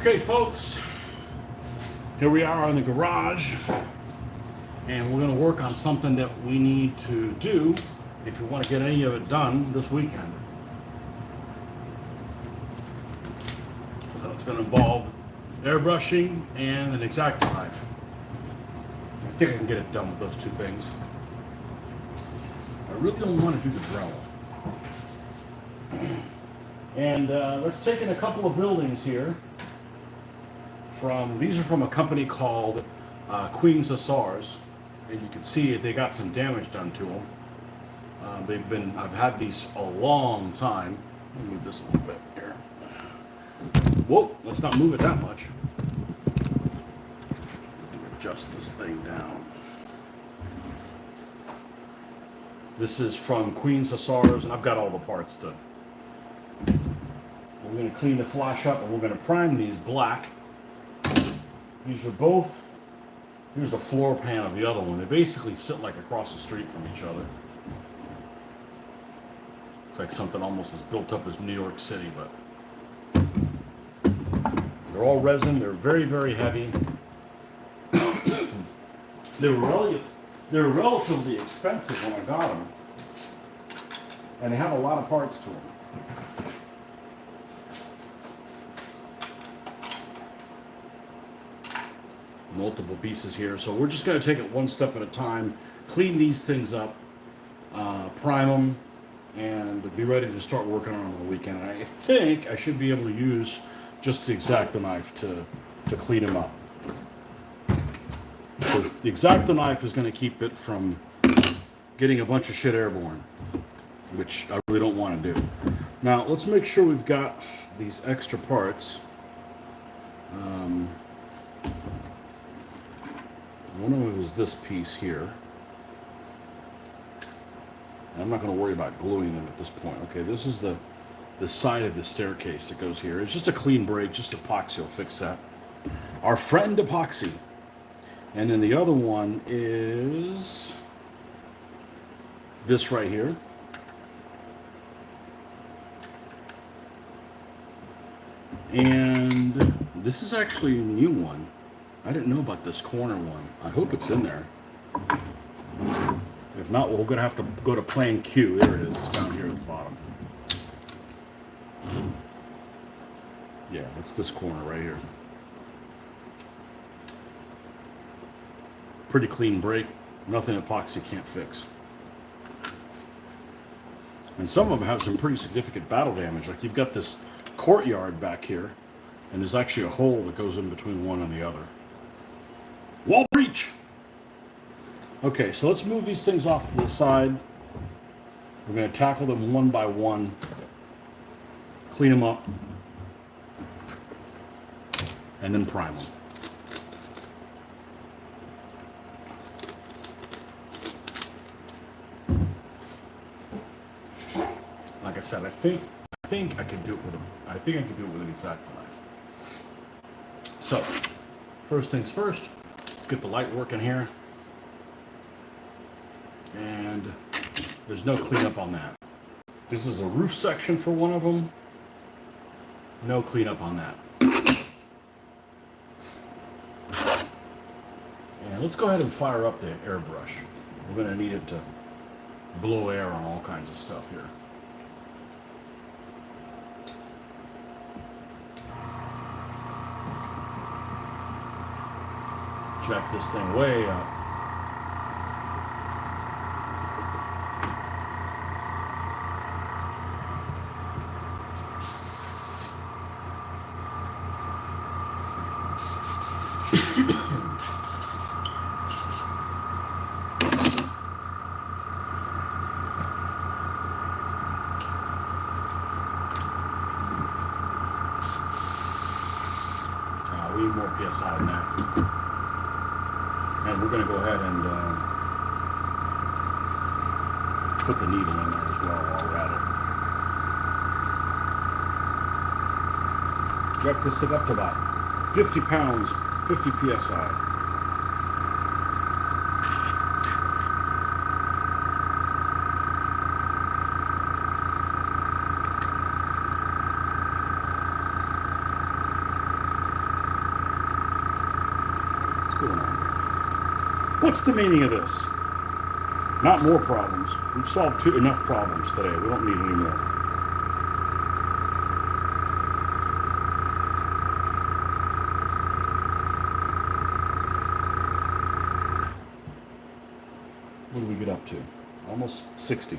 Okay, folks, here we are in the garage, and we're going to work on something that we need to do if you want to get any of it done this weekend. So it's going to involve airbrushing and an X-Acto knife. I think I can get it done with those two things. I really don't want to do the Dremel. And let's take in a couple of buildings here. These are from a company called Queen's Hussars, and you can see they got some damage done to them. I've had these a long time. Let me move this a little bit here. Whoa, let's not move it that much. Adjust this thing down. This is from Queen's Hussars, and I've got all the parts done. We're going to clean the flash up, and we're going to prime these black. These are both, here's the floor pan of the other one. They basically sit like across the street from each other. It's like something almost as built up as New York City, but they're all resin. They're very, very heavy. They were relatively expensive when I got them, and they have a lot of parts to them. Multiple pieces here, so we're just going to take it one step at a time, clean these things up, prime them, and be ready to start working on them on the weekend. And I think I should be able to use just the X-Acto knife to clean them up, because the X-Acto knife is going to keep it from getting a bunch of shit airborne, which I really don't want to do. Now let's make sure we've got these extra parts. One of them is this piece here. And I'm not going to worry about gluing them at this point. Okay, this is the side of the staircase that goes here. It's just a clean break, just epoxy will fix that. Our friend epoxy. And then the other one is this right here. And this is actually a new one. I didn't know about this corner one. I hope it's in there. If not, we're going to have to go to Plan Q. There it is. It's down here at the bottom. Yeah, it's this corner right here. Pretty clean break. Nothing epoxy can't fix. And some of them have some pretty significant battle damage. Like you've got this courtyard back here, and there's actually a hole that goes in between one and the other. Wall breach! Okay, so let's move these things off to the side. We're going to tackle them one by one, clean them up, and then prime them. Like I said, I think I can do it with an X-Acto knife. So, first things first. Let's get the light working here. And there's no cleanup on that. This is a roof section for one of them. No cleanup on that. And let's go ahead and fire up the airbrush. We're going to need it to blow air on all kinds of stuff here. Jack this thing way up. We need more PSI than that. And we're going to go ahead and put the needle in there as well while we're at it. Jack this thing up to about 50 pounds, 50 PSI. going on? What's the meaning of this? Not more problems. We've solved enough problems today. We don't need any more. What do we get up to? Almost 60.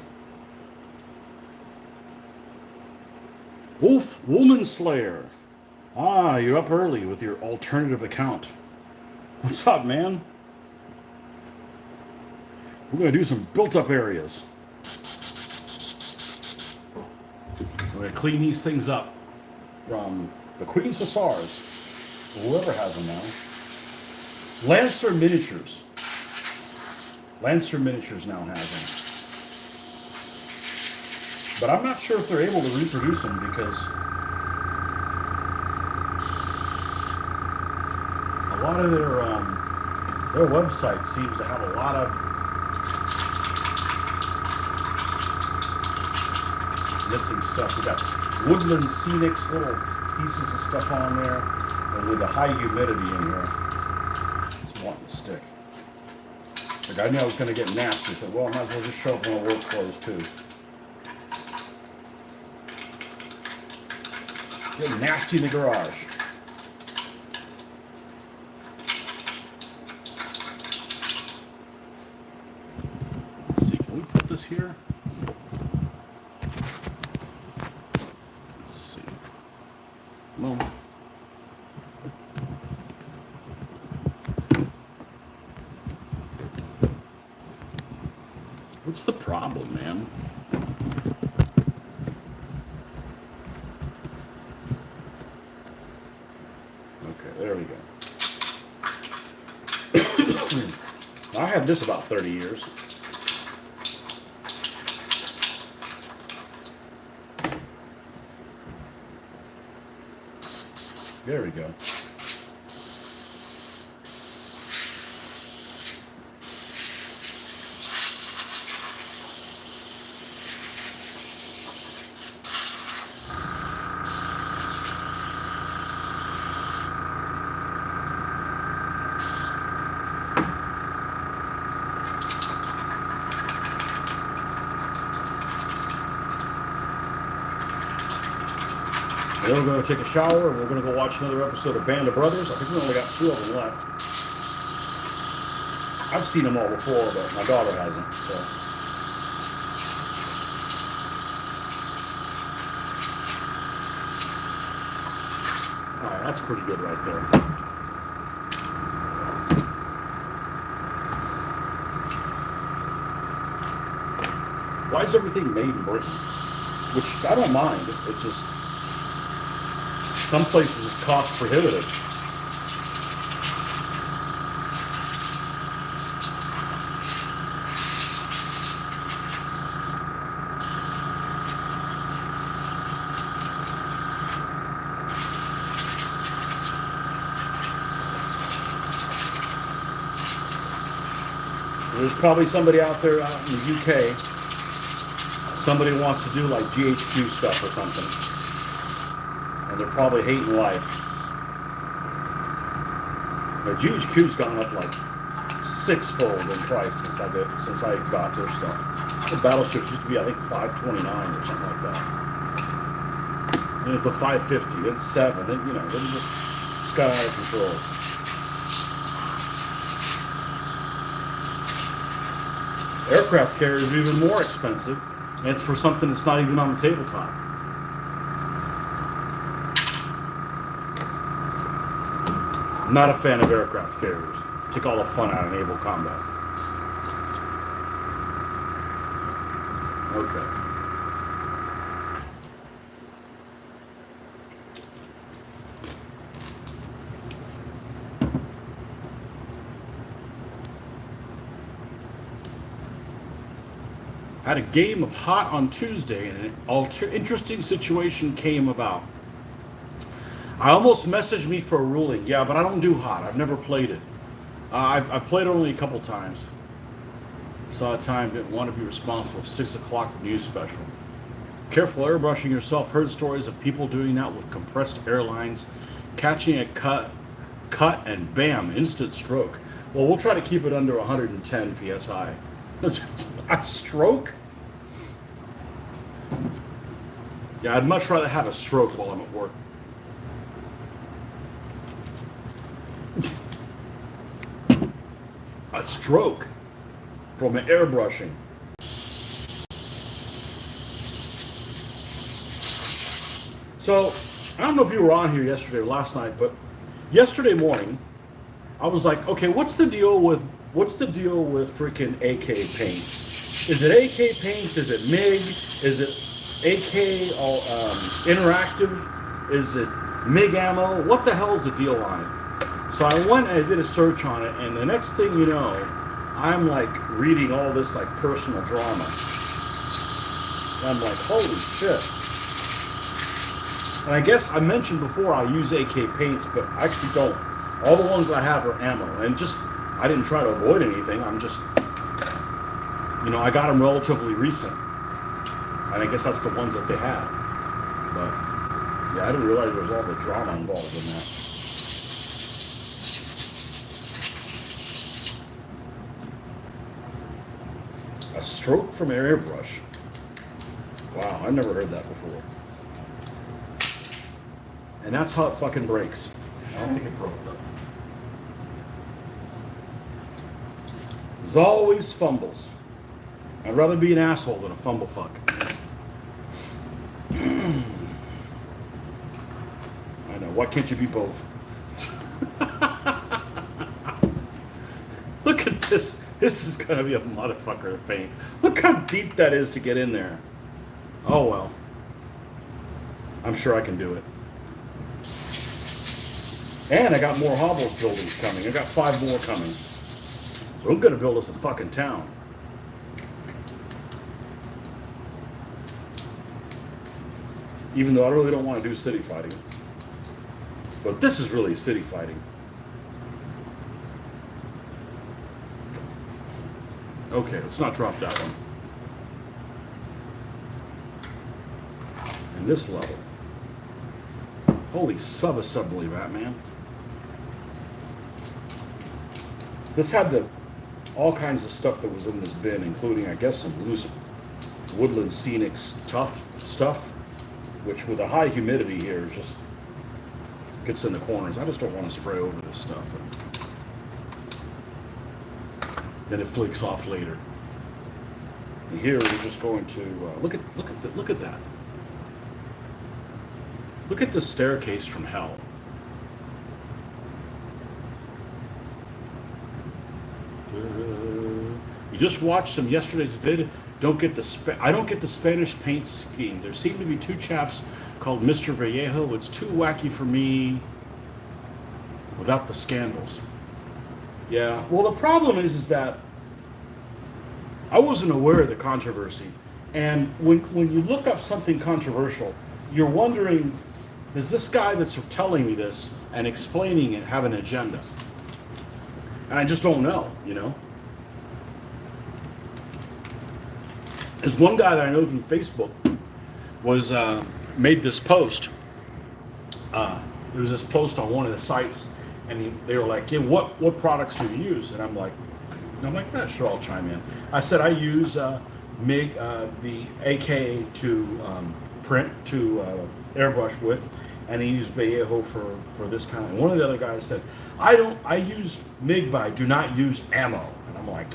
Woman Slayer. Ah, you're up early with your alternative account. What's up, man? We're going to do some built-up areas. We're going to clean these things up from the Queen's Hussars, whoever has them now. Lancer Miniatures. Lancer Miniatures now has them. But I'm not sure if they're able to reproduce them because a lot of their website seems to have a lot of missing stuff. We got woodland scenics, little pieces of stuff on there, and with the high humidity in here, it's wanting to stick. Like I knew I was going to get nasty. I said, well, I might as well just show up in my work clothes too. Get nasty in the garage. Let's see, can we put this here? Let's see. No. What's the problem, man? Okay, there we go. I had this about 30 years. There we go. Then we're going to take a shower and we're going to go watch another episode of Band of Brothers. I think we only got 2 of them left. I've seen them all before, but my daughter hasn't. So. All right, that's pretty good right there. Why is everything made in Britain? Which I don't mind. It's just some places it's cost prohibitive. There's probably somebody out there out in the UK, somebody wants to do like GHQ stuff or something. And they're probably hating life. But GHQ's gone up like 6-fold in price since I got their stuff. The battleships used to be, I think, $529 or something like that. And it's the $550, then $7, then then it just got out of control. Aircraft carriers are even more expensive, and it's for something that's not even on the tabletop. I'm not a fan of aircraft carriers. Take all the fun out of naval combat. Okay. Had a game of Hot on Tuesday, and an interesting situation came about. I almost messaged me for a ruling. Yeah, but I don't do Hot. I've never played it. I've played it only a couple times. Saw a time, didn't want to be responsible for 6 o'clock news special. Careful airbrushing yourself. Heard stories of people doing that with compressed airlines, catching a cut cut, and bam, instant stroke. Well, we'll try to keep it under 110 psi. A stroke? Yeah, I'd much rather have a stroke while I'm at work. A stroke from an airbrushing. So, I don't know if you were on here yesterday or last night, but yesterday morning, I was like, okay, what's the deal with freaking AK paints? Is it AK paints? Is it MIG? Is it AK interactive? Is it MIG ammo? What the hell is the deal on it? So I went and I did a search on it, and the next thing you know, I'm like reading all this like personal drama. I'm like, holy shit. And I guess I mentioned before I use AK paints, but I actually don't. All the ones I have are ammo, and just I didn't try to avoid anything. I'm just, I got them relatively recent, and I guess that's the ones that they had. But yeah, I didn't realize there was all the drama involved in that. A stroke from an airbrush. Wow, I've never heard that before. And that's how it fucking breaks. I don't think it broke though. There's always fumbles. I'd rather be an asshole than a fumble fuck. I know, why can't you be both? Look at this. This is gonna be a motherfucker to paint. Look how deep that is to get in there. Oh well. I'm sure I can do it. And I got more hobbles buildings coming. I got 5 more coming. So I'm gonna build us a fucking town. Even though I really don't want to do city fighting. But this is really city fighting. Okay, let's not drop that one. And this level. Holy sub-assembly, Batman. This had all kinds of stuff that was in this bin, including, I guess, some loose woodland scenic tough stuff, which with a high humidity here just gets in the corners. I just don't want to spray over this stuff. Then it flakes off later. And here we're just going to look at that. Look at the staircase from hell. You just watched some yesterday's vid. I don't get the Spanish paint scheme. There seem to be 2 chaps called Mr. Vallejo. It's too wacky for me without the scandals. Yeah. Well, the problem is that I wasn't aware of the controversy, and when you look up something controversial, you're wondering, does this guy that's telling me this and explaining it have an agenda? And I just don't know, There's one guy that I know through Facebook was made this post. There was this post on one of the sites, and they were like, "Yeah, what products do you use?" And I'm like, "Yeah, sure, I'll chime in." I said I use MIG, the AK to print to airbrush with, and he used Vallejo for this kind. And one of the other guys said, I use MIG, but I do not use ammo. And I'm like,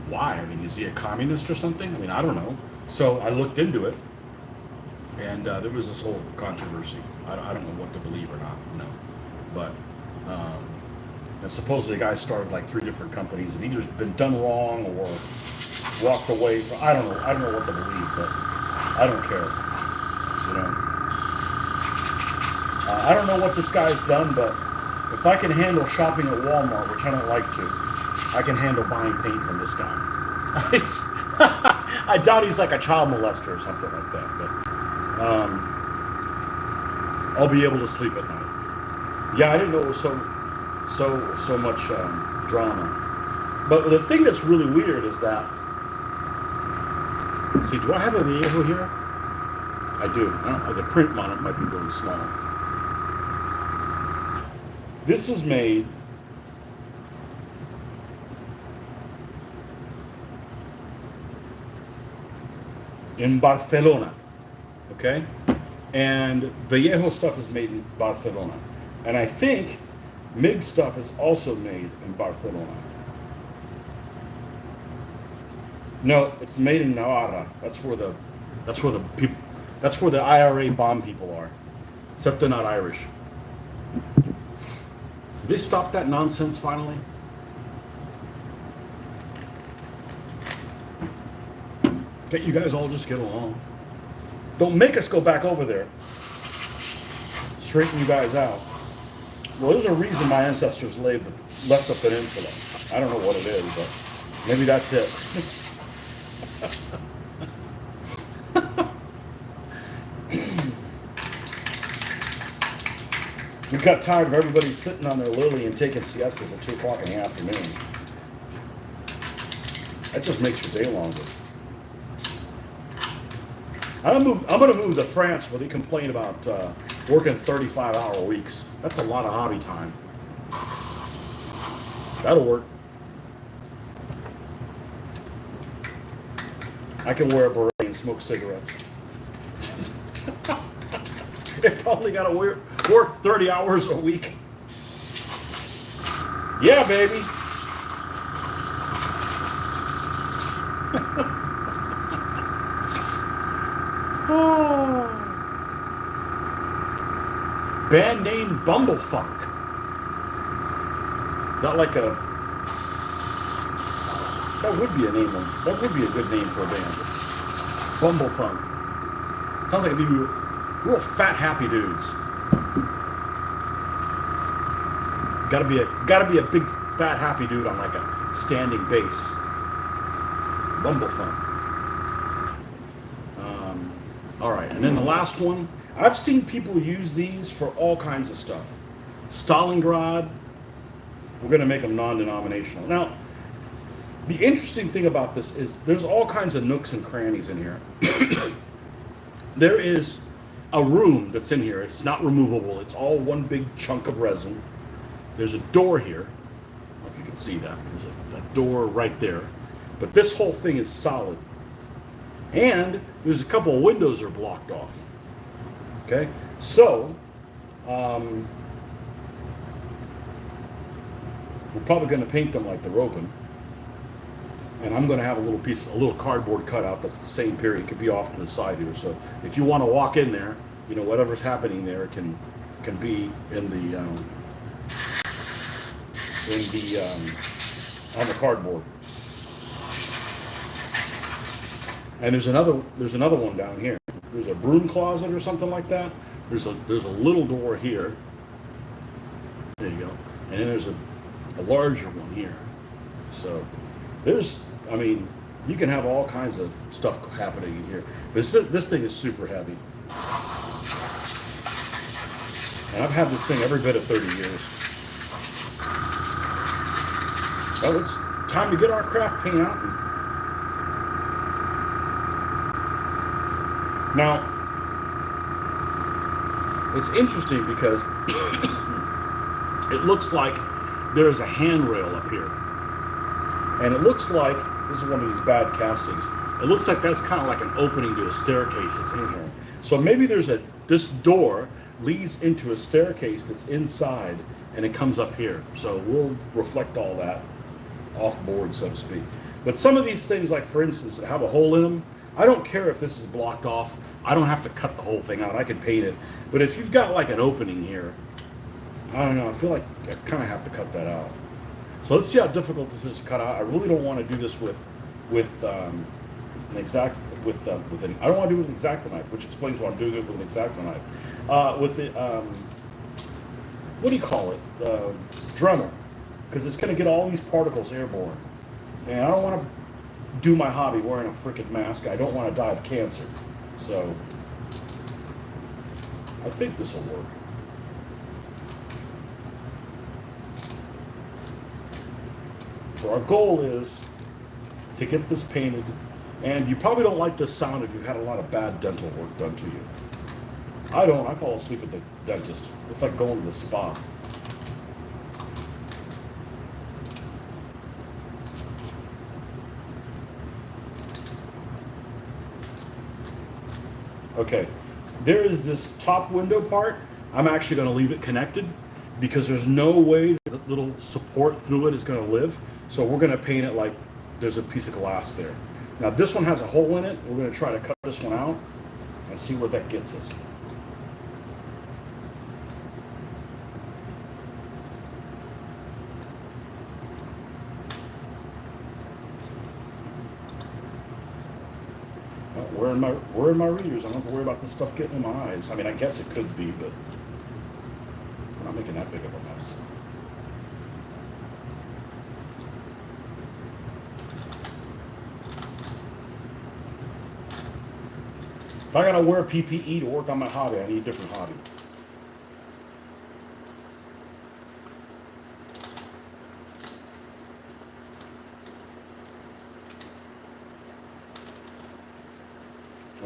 why? I mean, is he a communist or something? I mean, I don't know. So I looked into it, and there was this whole controversy. I don't know what to believe or not, But and supposedly the guy started like 3 different companies, and either's been done wrong or walked away from. I don't know what to believe, but I don't care. I don't know what this guy's done, but if I can handle shopping at Walmart, which I don't like to, I can handle buying paint from this guy. I doubt he's like a child molester or something like that, but I'll be able to sleep at night. Yeah, I didn't know it was so much drama. But the thing that's really weird is that, see, do I have a Vallejo here? I do. The print on it might be really small. This is made in Barcelona, okay? And Vallejo stuff is made in Barcelona. And I think MIG stuff is also made in Barcelona. No, it's made in Navarra. That's where the people, that's where the IRA bomb people are. Except they're not Irish. Did they stop that nonsense finally? Can't you guys all just get along? Don't make us go back over there. Straighten you guys out. Well, there's a reason my ancestors left the peninsula. I don't know what it is, but maybe that's it. We got tired of everybody sitting on their lily and taking siestas at 2 o'clock in the afternoon. That just makes your day longer. I'm going to move to France where they complain about working 35-hour weeks. That's a lot of hobby time. That'll work. I can wear a beret and smoke cigarettes. If I only got to work 30 hours a week. Yeah, baby. Oh. Band name Bumblefunk. Not like a. That would be a name. That would be a good name for a band. Bumblefunk. Sounds like it'd be real fat, happy dudes. Gotta be a big, fat, happy dude on like a standing bass. Bumblefunk. All right, and then the last one. I've seen people use these for all kinds of stuff. Stalingrad. We're going to make them non-denominational. Now, the interesting thing about this is there's all kinds of nooks and crannies in here. There is a room that's in here. It's not removable. It's all one big chunk of resin. There's a door here. I don't know if you can see that. There's a door right there. But this whole thing is solid. And there's a couple of windows that are blocked off. Okay? So, we're probably going to paint them like they're open. And I'm going to have a little cardboard cutout that's the same period. It could be off to the side here. So if you want to walk in there, you know, whatever's happening there can be in the on the cardboard. And there's another one down here. There's a broom closet or something like that. There's a little door here. There you go. And then there's a larger one here. So you can have all kinds of stuff happening in here. But this thing is super heavy. And I've had this thing every bit of 30 years. Well, it's time to get our craft paint out. Now, it's interesting because it looks like there's a handrail up here. And it looks like, this is one of these bad castings, it looks like that's kind of like an opening to a staircase that's in here. So maybe this door leads into a staircase that's inside and it comes up here. So we'll reflect all that off board, so to speak. But some of these things, like for instance, that have a hole in them, I don't care if this is blocked off. I don't have to cut the whole thing out. I can paint it. But if you've got like an opening here, I don't know. I feel like I kind of have to cut that out. So let's see how difficult this is to cut out. I really don't want to do this with an X-Acto knife. I don't want to do it with an X-Acto knife, which explains why I'm doing it with an X-Acto knife. With the what do you call it? Dremel, because it's going to get all these particles airborne, and I don't want to do my hobby wearing a freaking mask. I don't want to die of cancer. So I think this will work. So our goal is to get this painted, and you probably don't like this sound if you've had a lot of bad dental work done to you. I don't. I fall asleep at the dentist. It's like going to the spa. Okay, there is this top window part. I'm actually going to leave it connected because there's no way the little support through it is going to live. So we're going to paint it like there's a piece of glass there. Now this one has a hole in it. We're going to try to cut this one out and see where that gets us. Where are my readers? I don't have to worry about this stuff getting in my eyes. I mean, I guess it could be, but we're not making that big of a mess. If I gotta wear PPE to work on my hobby, I need a different hobby.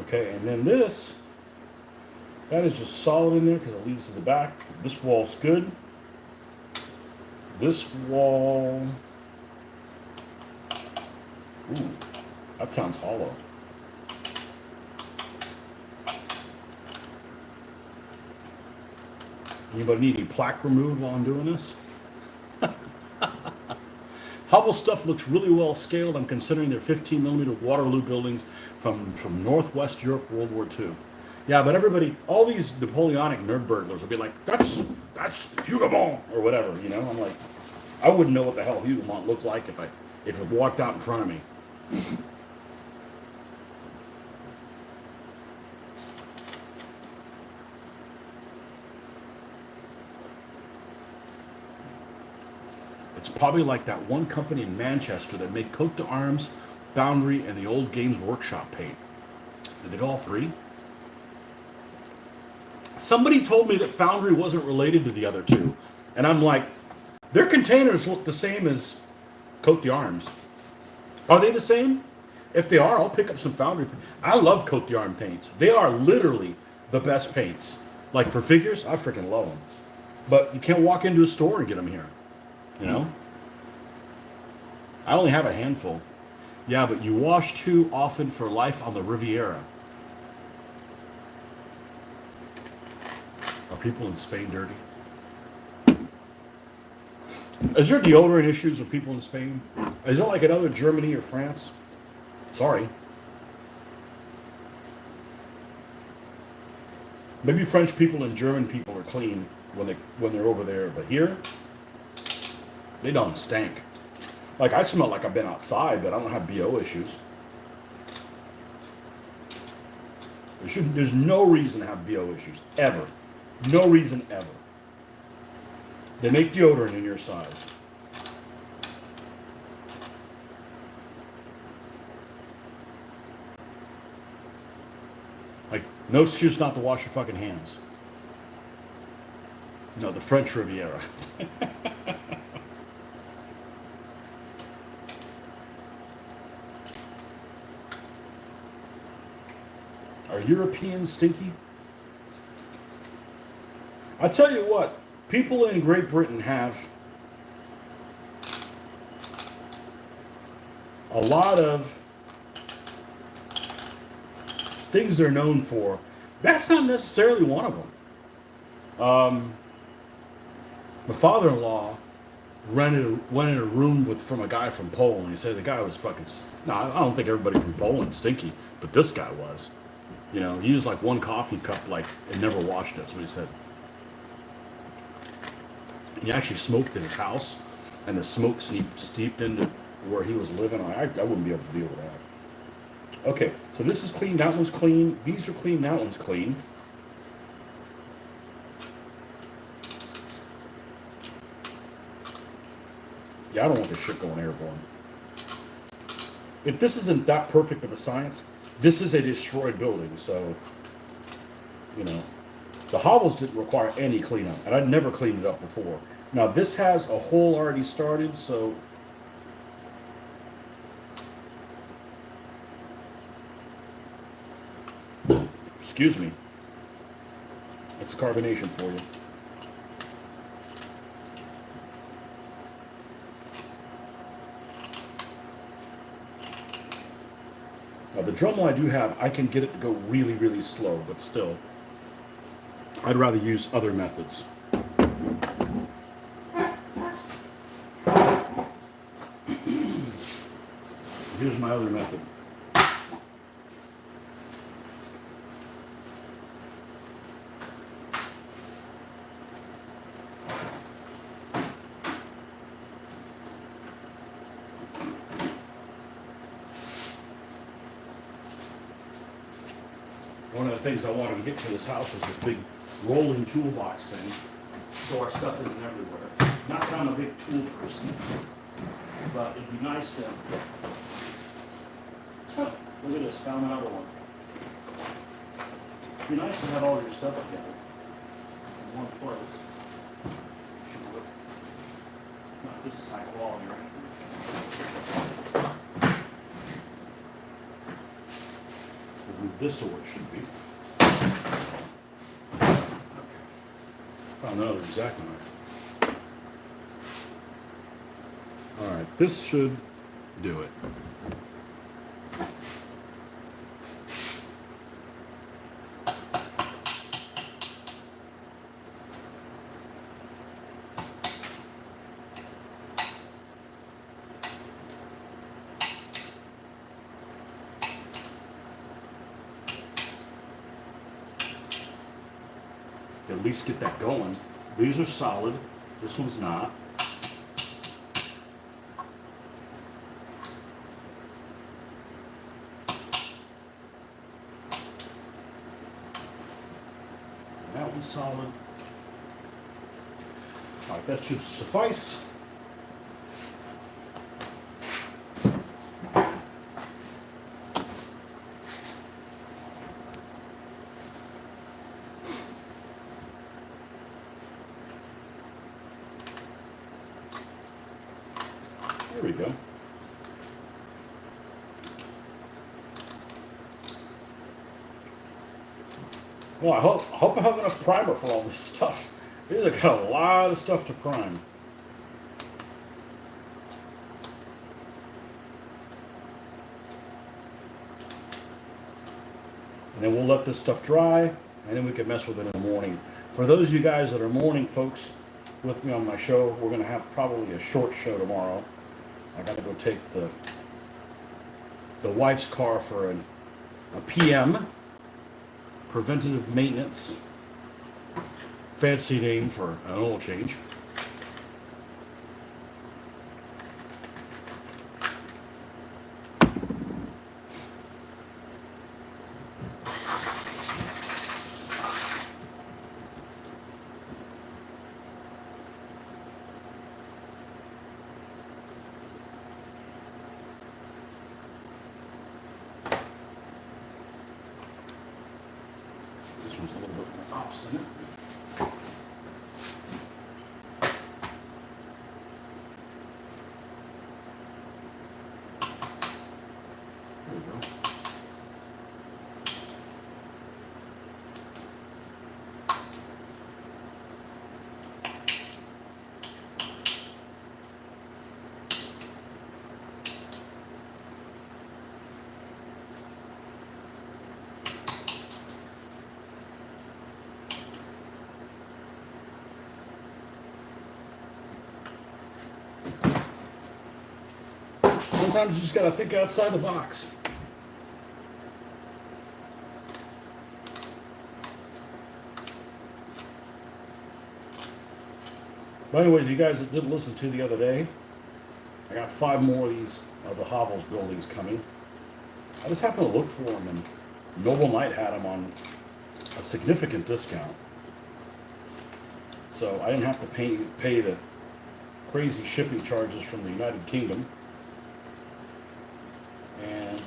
Okay, and then this, that is just solid in there because it leads to the back. This wall's good. This wall, ooh, that sounds hollow. Anybody need any plaque removed while I'm doing this? Hubble stuff looks really well scaled. I'm considering they're 15 millimeter Waterloo buildings from Northwest Europe, World War II. Yeah, but everybody, all these Napoleonic nerd burglars will be like, that's Hugamont or whatever, you know. I'm like, I wouldn't know what the hell Hugamont looked like if it walked out in front of me. It's probably like that one company in Manchester that made Coat d'Arms, Foundry, and the old Games Workshop paint. They did all three. Somebody told me that Foundry wasn't related to the other two. And I'm like, their containers look the same as Coat d'Arms. Are they the same? If they are, I'll pick up some Foundry. I love Coat d'Arms paints. They are literally the best paints. Like for figures, I freaking love them. But you can't walk into a store and get them here. You know? I only have a handful. Yeah, but you wash too often for life on the Riviera. Are people in Spain dirty? Is there deodorant issues with people in Spain? Is it like another Germany or France? Sorry. Maybe French people and German people are clean when they're over there, but here they don't stink. Like I smell like I've been outside, but I don't have BO issues. There's no reason to have BO issues ever. No reason ever. They make deodorant in your size. Like, no excuse not to wash your fucking hands. No, the French Riviera. Are Europeans stinky? I tell you what, people in Great Britain have a lot of things they're known for. That's not necessarily one of them. My father-in-law went in a room from a guy from Poland. He said the guy was fucking. No, I don't think everybody from Poland's stinky, but this guy was. You know, he used like one coffee cup, like, and never washed it. That's what he said. He actually smoked in his house, and the smoke steeped into where he was living. I wouldn't be able to deal with that. Okay, so this is clean. That one's clean. These are clean. That one's clean. Yeah, I don't want this shit going airborne. If this isn't that perfect of a science, this is a destroyed building, so, you know. The hovels didn't require any cleanup, and I'd never cleaned it up before. Now, this has a hole already started, so... Excuse me. That's carbonation for you. Now The Dremel I do have, I can get it to go really, really slow, but still, I'd rather use other methods. Here's my other method. One of the things I wanted to get for this house was this big rolling toolbox thing, so our stuff isn't everywhere. Not that I'm a big tool person, but it'd be nice to... Look at this, found another one. It'd be nice to have all your stuff together in one place. Not this is high quality, right? We'll move this to where it should be. Okay. Found another exacto knife. All right, this should do it. At least get that going. These are solid. This one's not. That one's solid. All right, that should suffice. There we go. Well, I hope I have enough primer for all this stuff. These have got a lot of stuff to prime. And then we'll let this stuff dry, and then we can mess with it in the morning. For those of you guys that are morning folks with me on my show, we're going to have probably a short show tomorrow. I got to go take the wife's car for a PM, preventative maintenance, fancy name for an oil change. This one's a little bit more obstinate. There we go. Sometimes you just gotta think outside the box. But anyways, you guys that didn't listen to the other day, I got 5 more of these of the Hovels buildings coming. I just happened to look for them, and Noble Knight had them on a significant discount. So I didn't have to pay the crazy shipping charges from the United Kingdom. And I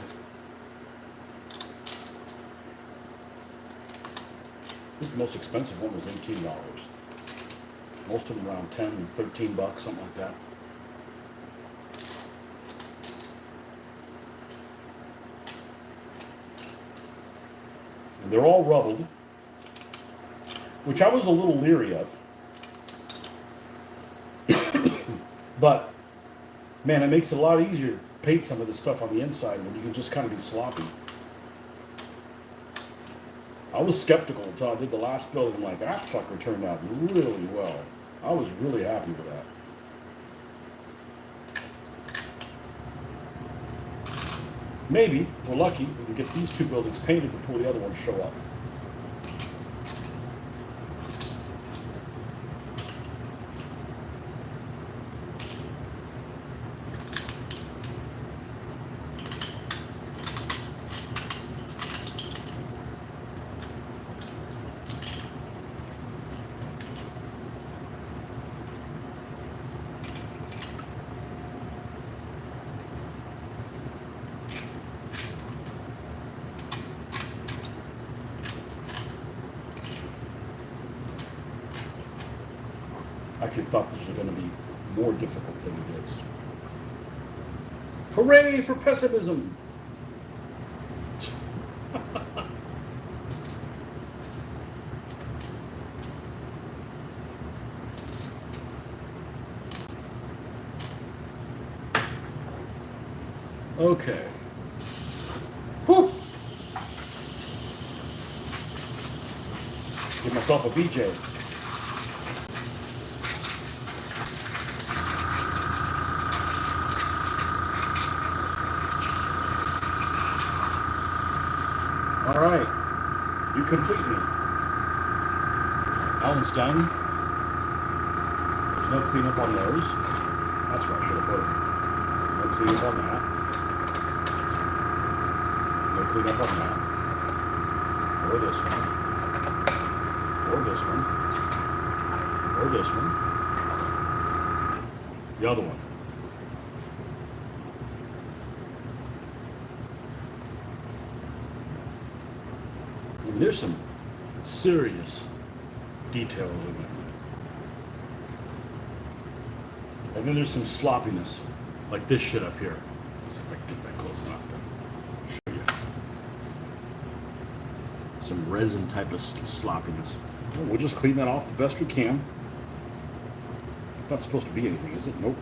think the most expensive one was $18. Most of them around 10, 13 bucks, something like that. And they're all rubbled, which I was a little leery of. But man, it makes it a lot easier to paint some of this stuff on the inside when you can just kind of be sloppy. I was skeptical until I did the last build. I'm like, that fucker turned out really well. I was really happy with that. Maybe, if we're lucky, we can get these two buildings painted before the other ones show up. I actually thought this was going to be more difficult than it is. Hooray for pessimism! Okay. Whew. Give myself a BJ. All right, you complete me. That one's done. There's no cleanup on those. That's where I should have put them. No cleanup on that. No cleanup on that. Or this one. Or this one. Or this one. The other one. And there's some serious details in there. And then there's some sloppiness, like this shit up here. Let's see if I can get that close enough to show you. Some resin type of sloppiness. Well, we'll just clean that off the best we can. Not supposed to be anything, is it? Nope.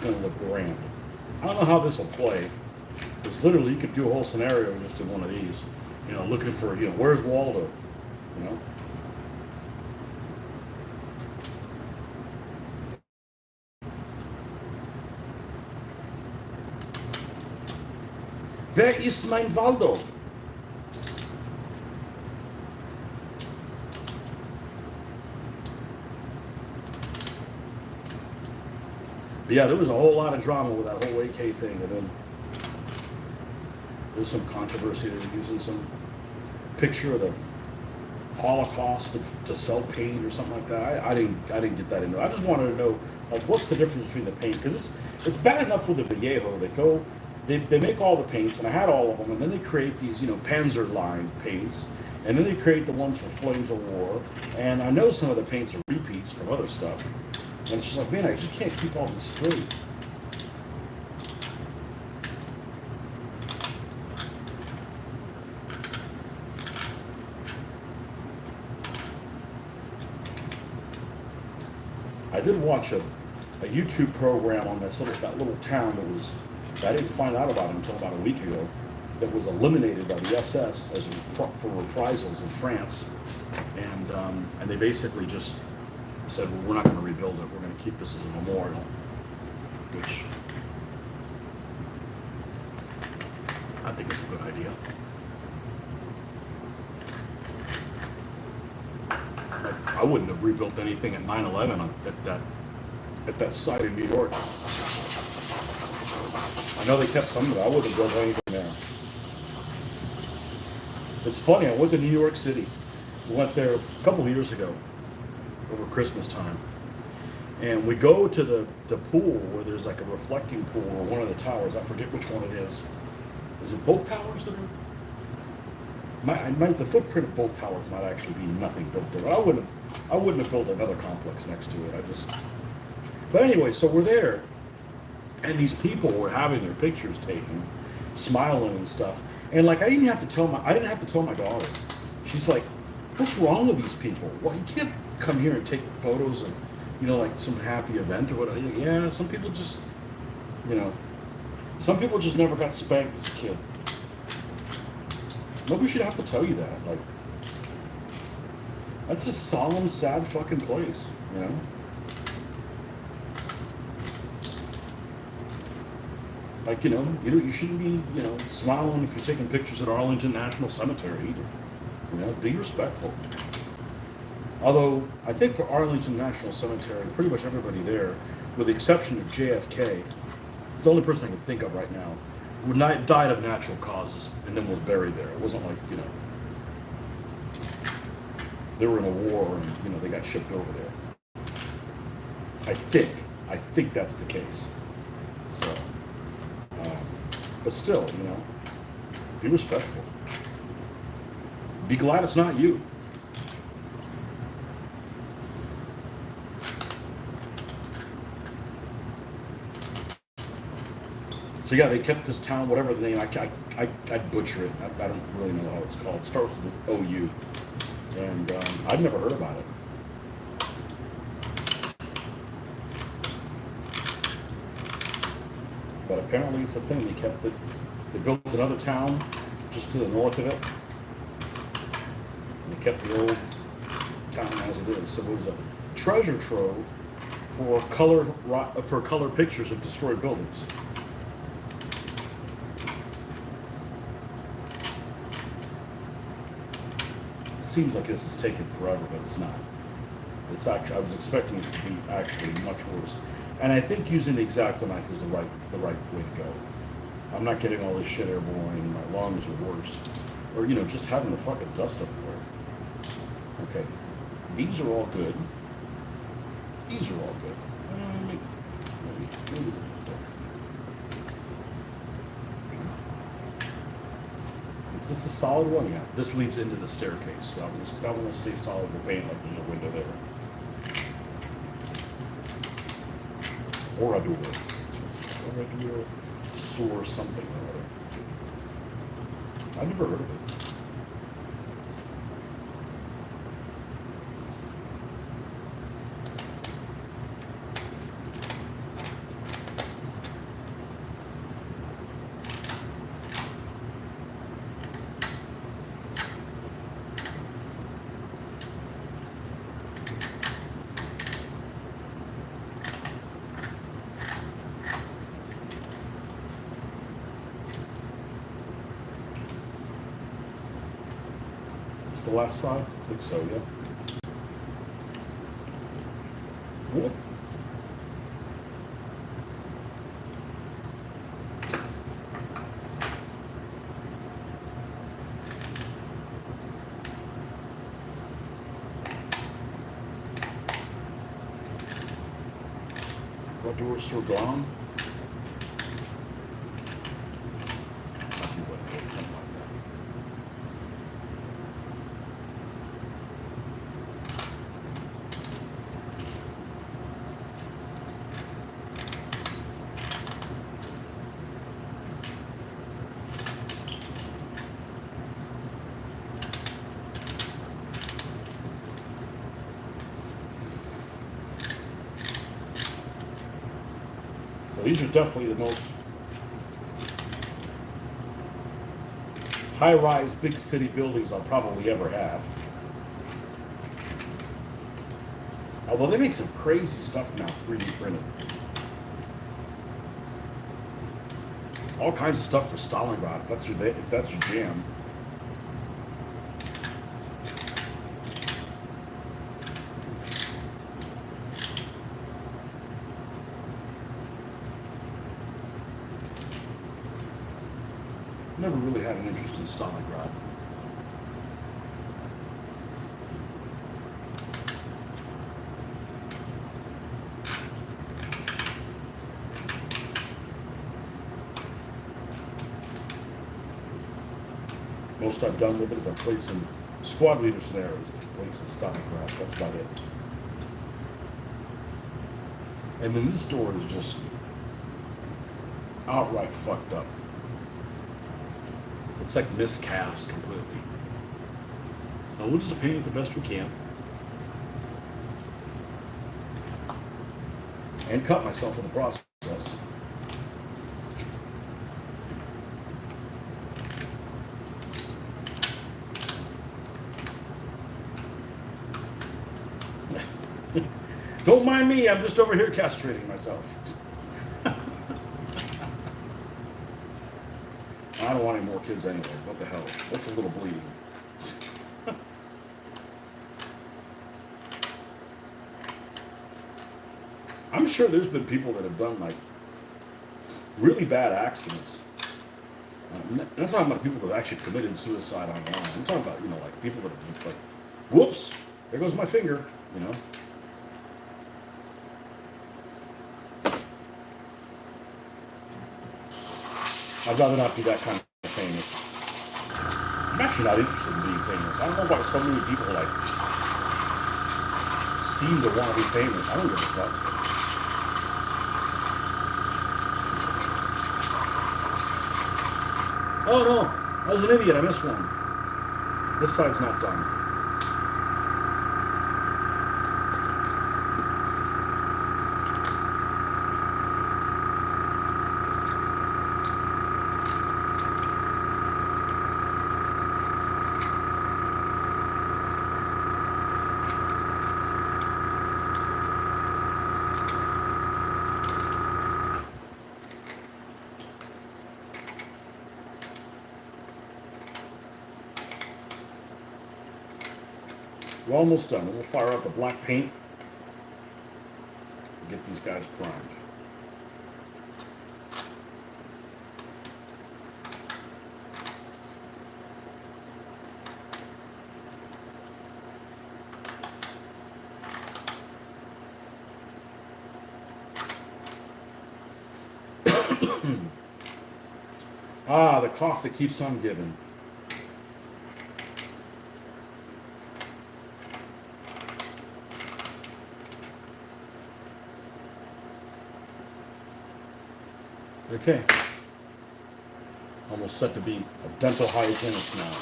Going to look grand. I don't know how this will play. Because literally you could do a whole scenario just in one of these. You know, looking for, you know, where's Waldo? You know? Wer ist mein Waldo? But yeah, there was a whole lot of drama with that whole AK thing, and then there was some controversy. They were using some picture of the Holocaust to sell paint or something like that. I didn't get that into it. I just wanted to know, like, what's the difference between the paint? Because it's bad enough with the Vallejo. They make all the paints, and I had all of them, and then they create these, you know, Panzer line paints, and then they create the ones for Flames of War. And I know some of the paints are repeats from other stuff. And it's just like, man, I just can't keep all this straight. I did watch a YouTube program on that little town that I didn't find out about until about a week ago, that was eliminated by the SS for reprisals in France, and they basically just said, well, we're not going to rebuild it. We're going to keep this as a memorial, which I think is a good idea. I wouldn't have rebuilt anything at 9/11 at that site in New York. I know they kept some of it. I wouldn't have built anything there. It's funny, I went to New York City. Went there a couple of years ago over Christmas time. And we go to the pool where there's like a reflecting pool or one of the towers. I forget which one it is. Is it both towers that are? The footprint of both towers might actually be nothing built there. I wouldn't have built another complex next to it. But anyway, so we're there, and these people were having their pictures taken, smiling and stuff. And like I didn't have to tell my daughter. She's like, "What's wrong with these people? Well, you can't come here and take photos of, like some happy event or whatever." Yeah, some people just never got spanked as a kid. Nobody should have to tell you that. Like, that's a solemn, sad fucking place, Like, you shouldn't be, smiling if you're taking pictures at Arlington National Cemetery either. Be respectful. Although, I think for Arlington National Cemetery, pretty much everybody there, with the exception of JFK, it's the only person I can think of right now, died of natural causes and then was buried there. It wasn't like, they were in a war and, they got shipped over there. I think that's the case. So, but still, be respectful. Be glad it's not you. So yeah, they kept this town, whatever the name, I'd butcher it. I don't really know how it's called. It starts with OU. And I'd never heard about it. But apparently it's a thing. They kept it. They built another town just to the north of it. And they kept the old town as it is. So it was a treasure trove for color pictures of destroyed buildings. Seems like this is taking forever, but it's not. It's actually, I was expecting it to be actually much worse. And I think using the X-Acto knife is the right way to go. I'm not getting all this shit airborne and my lungs are worse. Or, just having the fucking dust everywhere. Okay. These are all good. These are all good. Maybe. Is this a solid one? Yeah. This leads into the staircase. So that one will stay solid. We'll paint like there's a window there. Or a door. Or a door. Or something or other. I've never heard of it. The last side? I think so, yeah. What? What doors still gone? These are definitely the most high-rise, big city buildings I'll probably ever have. Although they make some crazy stuff now, 3D printed. All kinds of stuff for Stalingrad, if that's your jam. Never really had an interest in Stalingrad. Most I've done with it is I've played some squad leader scenarios, played some stomach crap. That's about it. And then this door is just outright fucked up. It's like miscast completely. So we'll just paint it the best we can. And cut myself in the process. Don't mind me, I'm just over here castrating myself. I don't want any more kids anyway. What the hell? What's a little bleeding? I'm sure there's been people that have done like really bad accidents. I'm not talking about people that have actually committed suicide online. I'm talking about, like people that have just like, whoops, there goes my finger, I'd rather not be that kind of famous. I'm actually not interested in being famous. I don't know why so many people like seem to want to be famous. I don't give a fuck. Oh no, I was an idiot. I missed one. This side's not done. We're almost done. We'll fire up the black paint and get these guys primed. Ah, the cough that keeps on giving. Okay. Almost set to be a dental hygienist now.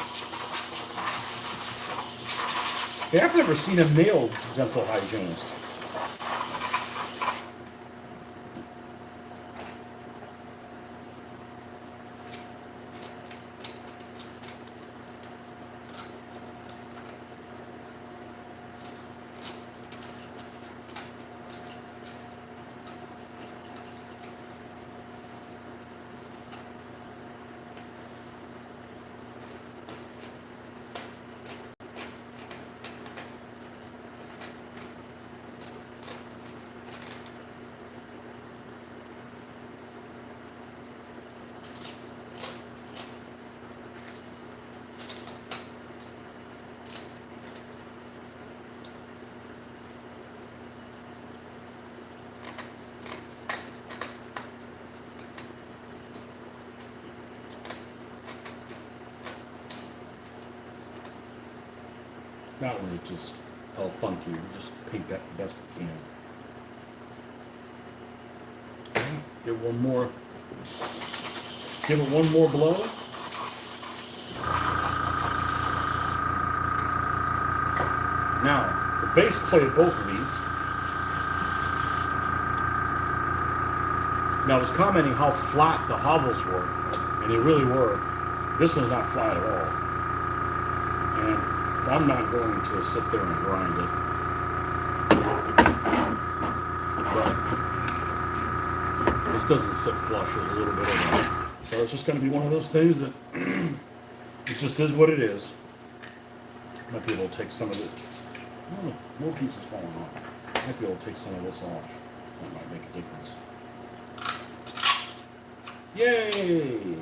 Hey, I've never seen a male dental hygienist. That one is just all funky. We just paint that the best we can. Get one more. Give it one more blow. Now, the base plate of both of these. Now, I was commenting how flat the hovels were, and they really were. This one's not flat at all. And I'm not going to sit there and grind it. But this doesn't sit flush. There's a little bit of that. So it's just going to be one of those things that it just is what it is. Might be able to take some of it. Oh, more pieces falling off. Might be able to take some of this off. That might make a difference. Yay!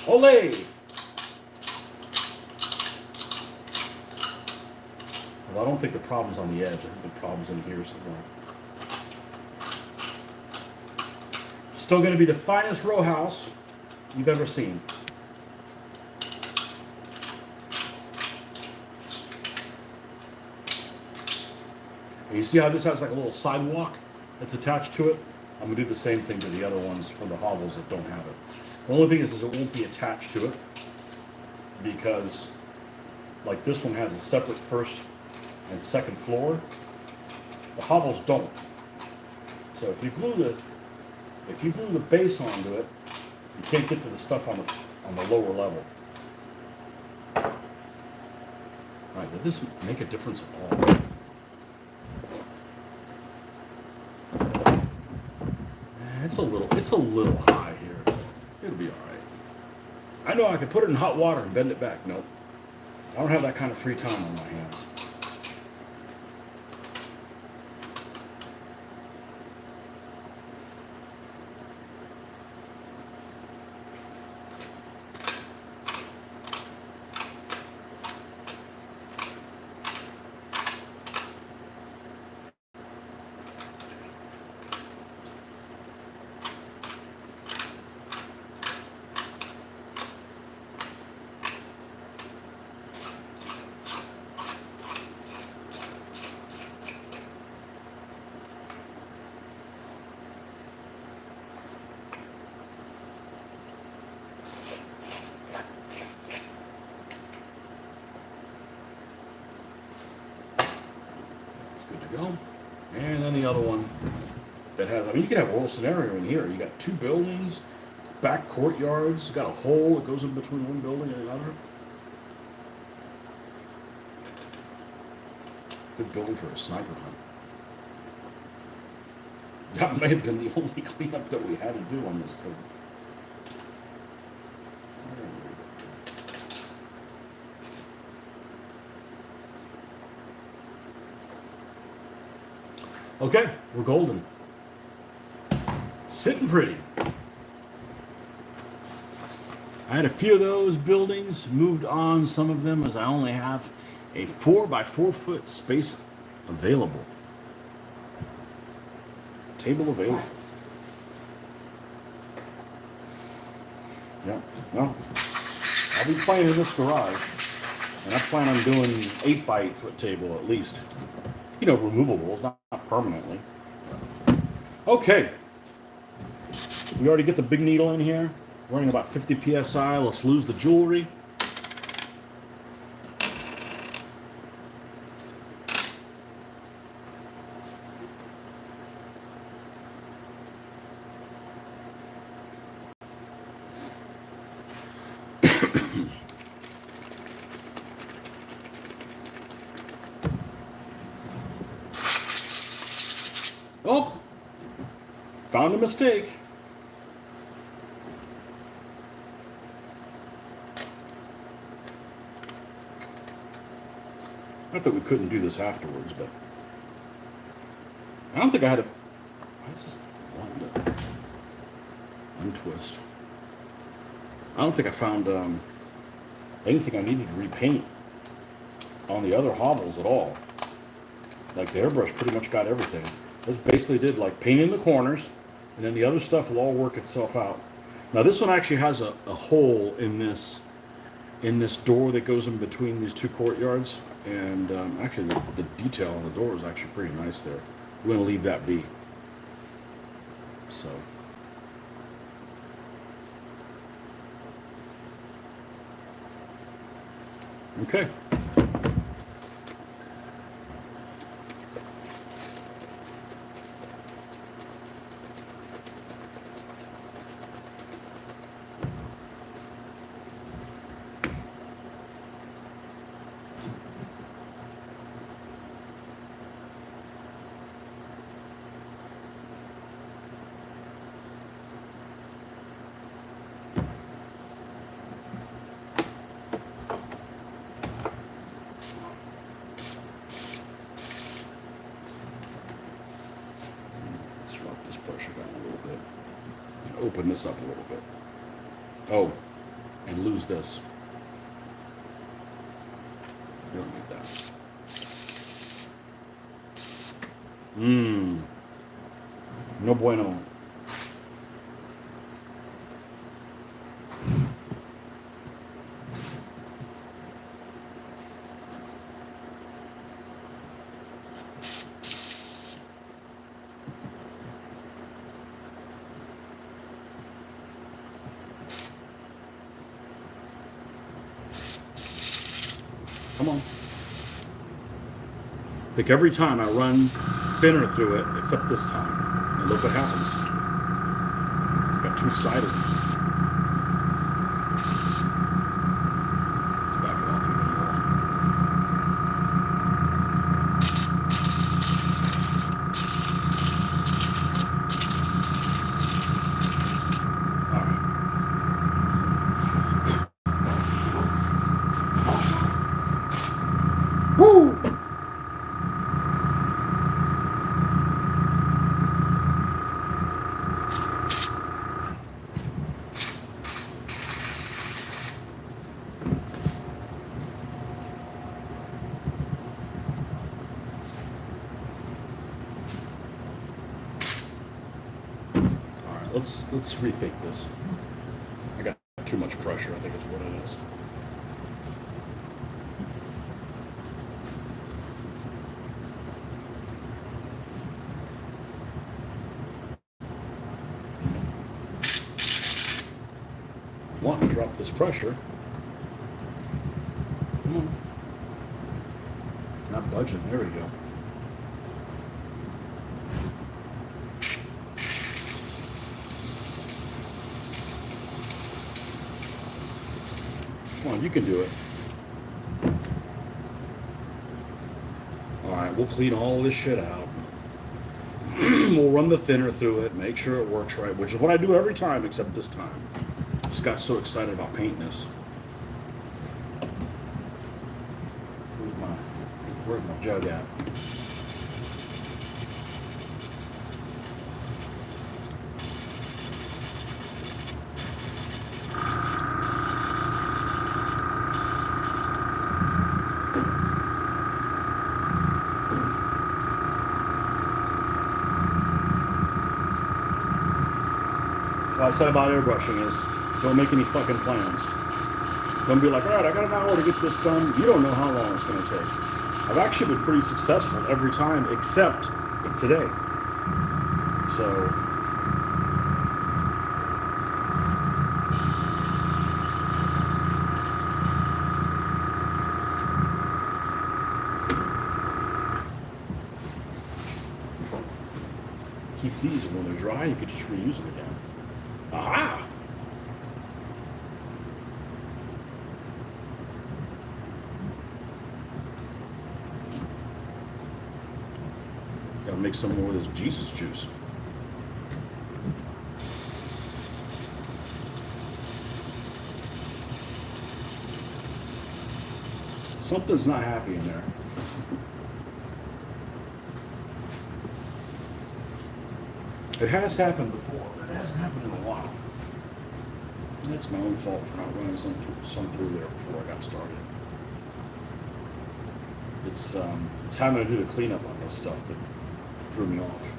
Olé! Well, I don't think the problem's on the edge. I think the problem's in here somewhere. Still going to be the finest row house you've ever seen. And you see how this has like a little sidewalk that's attached to it? I'm gonna do the same thing to the other ones for the hovels that don't have it. The only thing is it won't be attached to it because like this one has a separate first and second floor. The hovels don't. So if you glue the base onto it, you can't get to the stuff on the lower level. Alright, did this make a difference at all? It's a little high here. It'll be alright. I know I could put it in hot water and bend it back. Nope. I don't have that kind of free time on my hands. Good to go. And then the other one that has, I mean, you could have a whole scenario in here. You got two buildings, back courtyards, got a hole that goes in between one building and another. Good building for a sniper hunt. That may have been the only cleanup that we had to do on this thing. Okay, we're golden. Sitting pretty. I had a few of those buildings, moved on some of them as I only have a 4 by 4 foot space available. Table available. Yeah, well, I'll be playing in this garage, and I plan on doing 8 by 8 foot table at least. You know, removable, not permanently. Okay. We already get the big needle in here. Running about 50 psi. Let's lose the jewelry. Oh! Found a mistake. Not that we couldn't do this afterwards, but I don't think I had a. What's this one to untwist? I don't think I found anything I needed to repaint on the other hovels at all. Like the airbrush pretty much got everything. This basically did like painting the corners, and then the other stuff will all work itself out. Now this one actually has a hole in this door that goes in between these two courtyards, and actually the detail on the door is actually pretty nice there. We're going to leave that be. So. Okay. Open this up a little bit. Oh, and lose this. We don't need that. No bueno. Come on. Like every time I run thinner through it, except this time. And look what happens. Got too excited. Let's back it off even more. All right. Woo! Let's rethink this. I got too much pressure, I think is what it is. I want to drop this pressure. Come on. Not budging. There we go. Come on, you can do it. Alright, we'll clean all this shit out. We'll run the thinner through it, make sure it works right, which is what I do every time except this time. Just got so excited about painting this. Where's my jug at? What I said about airbrushing is don't make any fucking plans. Don't be like, all right, I got an hour to get this done. You don't know how long it's going to take. I've actually been pretty successful every time except today. So keep these, and when they're dry, you can just reuse them again. Aha! Gotta make some more of this Jesus juice. Something's not happy in there. It has happened before, but it hasn't happened in a while. And that's my own fault for not running some through there before I got started. It's having to do the cleanup on this stuff that threw me off.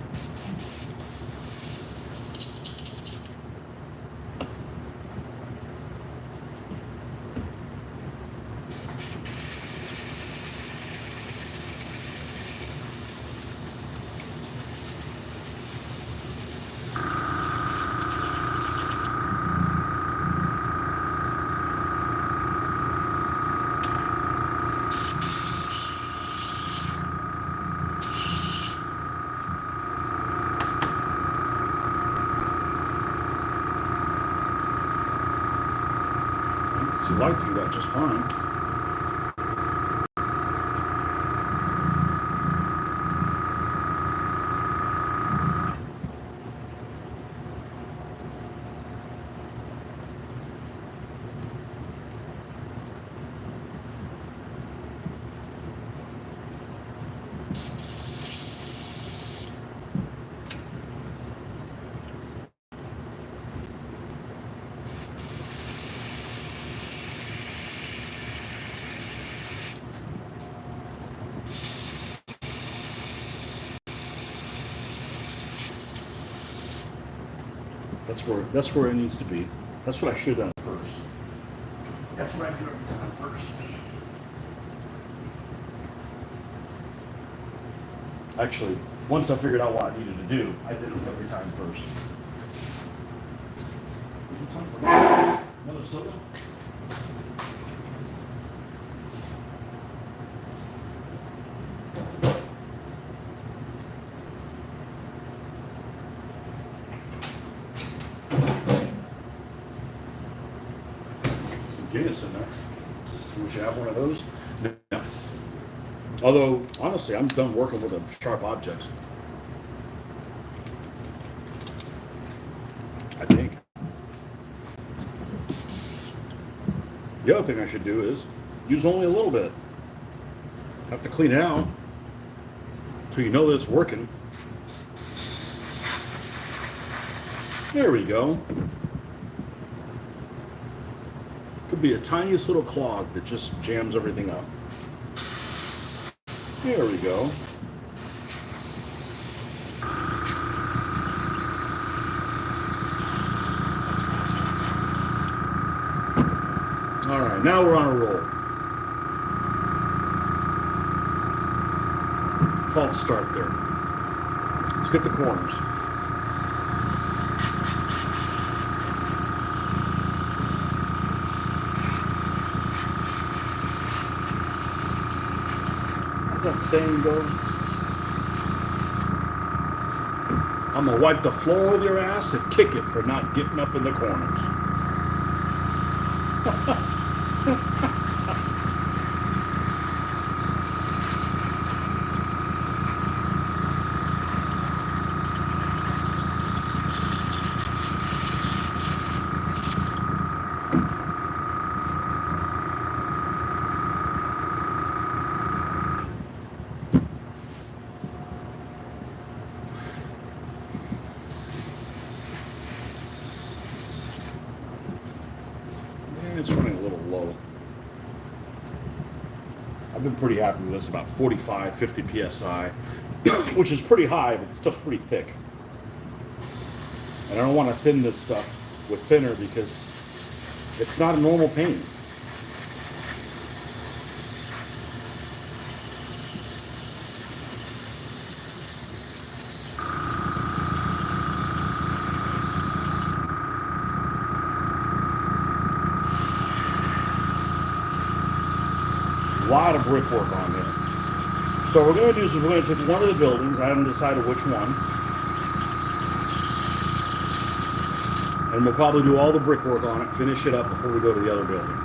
See light through that just fine. That's where it needs to be. That's what I should have done first. That's what I do every time first. Actually, once I figured out what I needed to do, I did it every time first. Is it time for another soda? Genus in there. We should have one of those. No. Although, honestly, I'm done working with sharp objects. I think. The other thing I should do is use only a little bit. Have to clean it out so you know that it's working. There we go. Could be a tiniest little clog that just jams everything up. There we go. All right, now we're on a roll. False start there. Let's get the corners. As that saying goes, I'm gonna wipe the floor with your ass and kick it for not getting up in the corners. It's running a little low. I've been pretty happy with this, about 45, 50 psi, which is pretty high, but the stuff's pretty thick. And I don't want to thin this stuff with thinner because it's not a normal paint. A lot of brickwork on there. So what we're going to do is we're going to take one of the buildings. I haven't decided which one. And we'll probably do all the brickwork on it, finish it up before we go to the other building.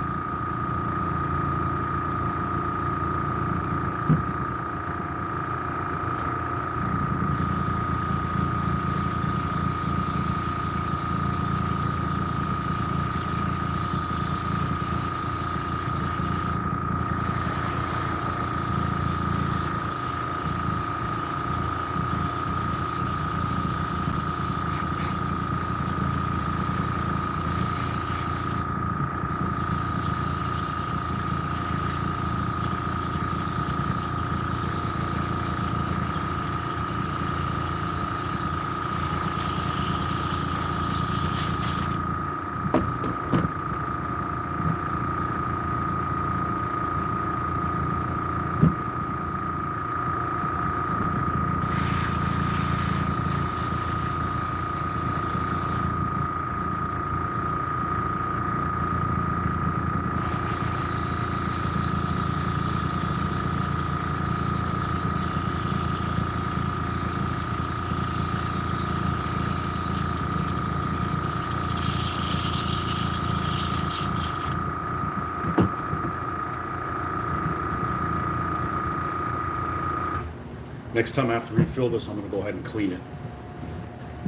Next time I have to refill this, I'm going to go ahead and clean it.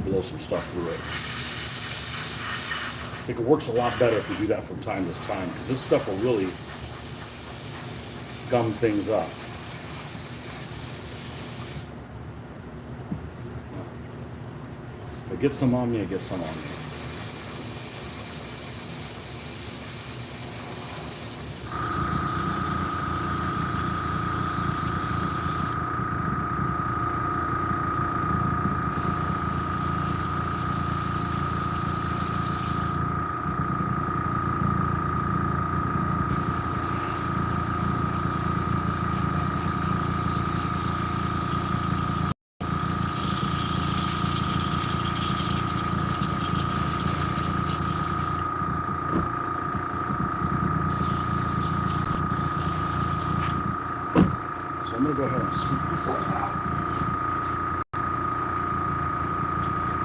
Blow some stuff through it. I think it works a lot better if we do that from time to time, because this stuff will really gum things up. If I get some on me, I get some on me. I'm going to go ahead and scoop this stuff out.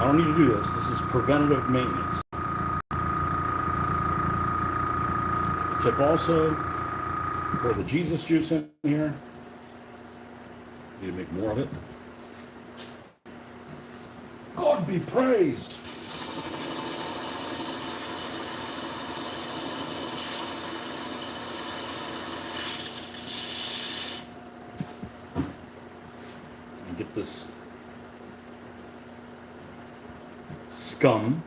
I don't need to do this. This is preventative maintenance. tip also. Pour the Jesus juice in here. Need to make more of it. God be praised. And get this scum.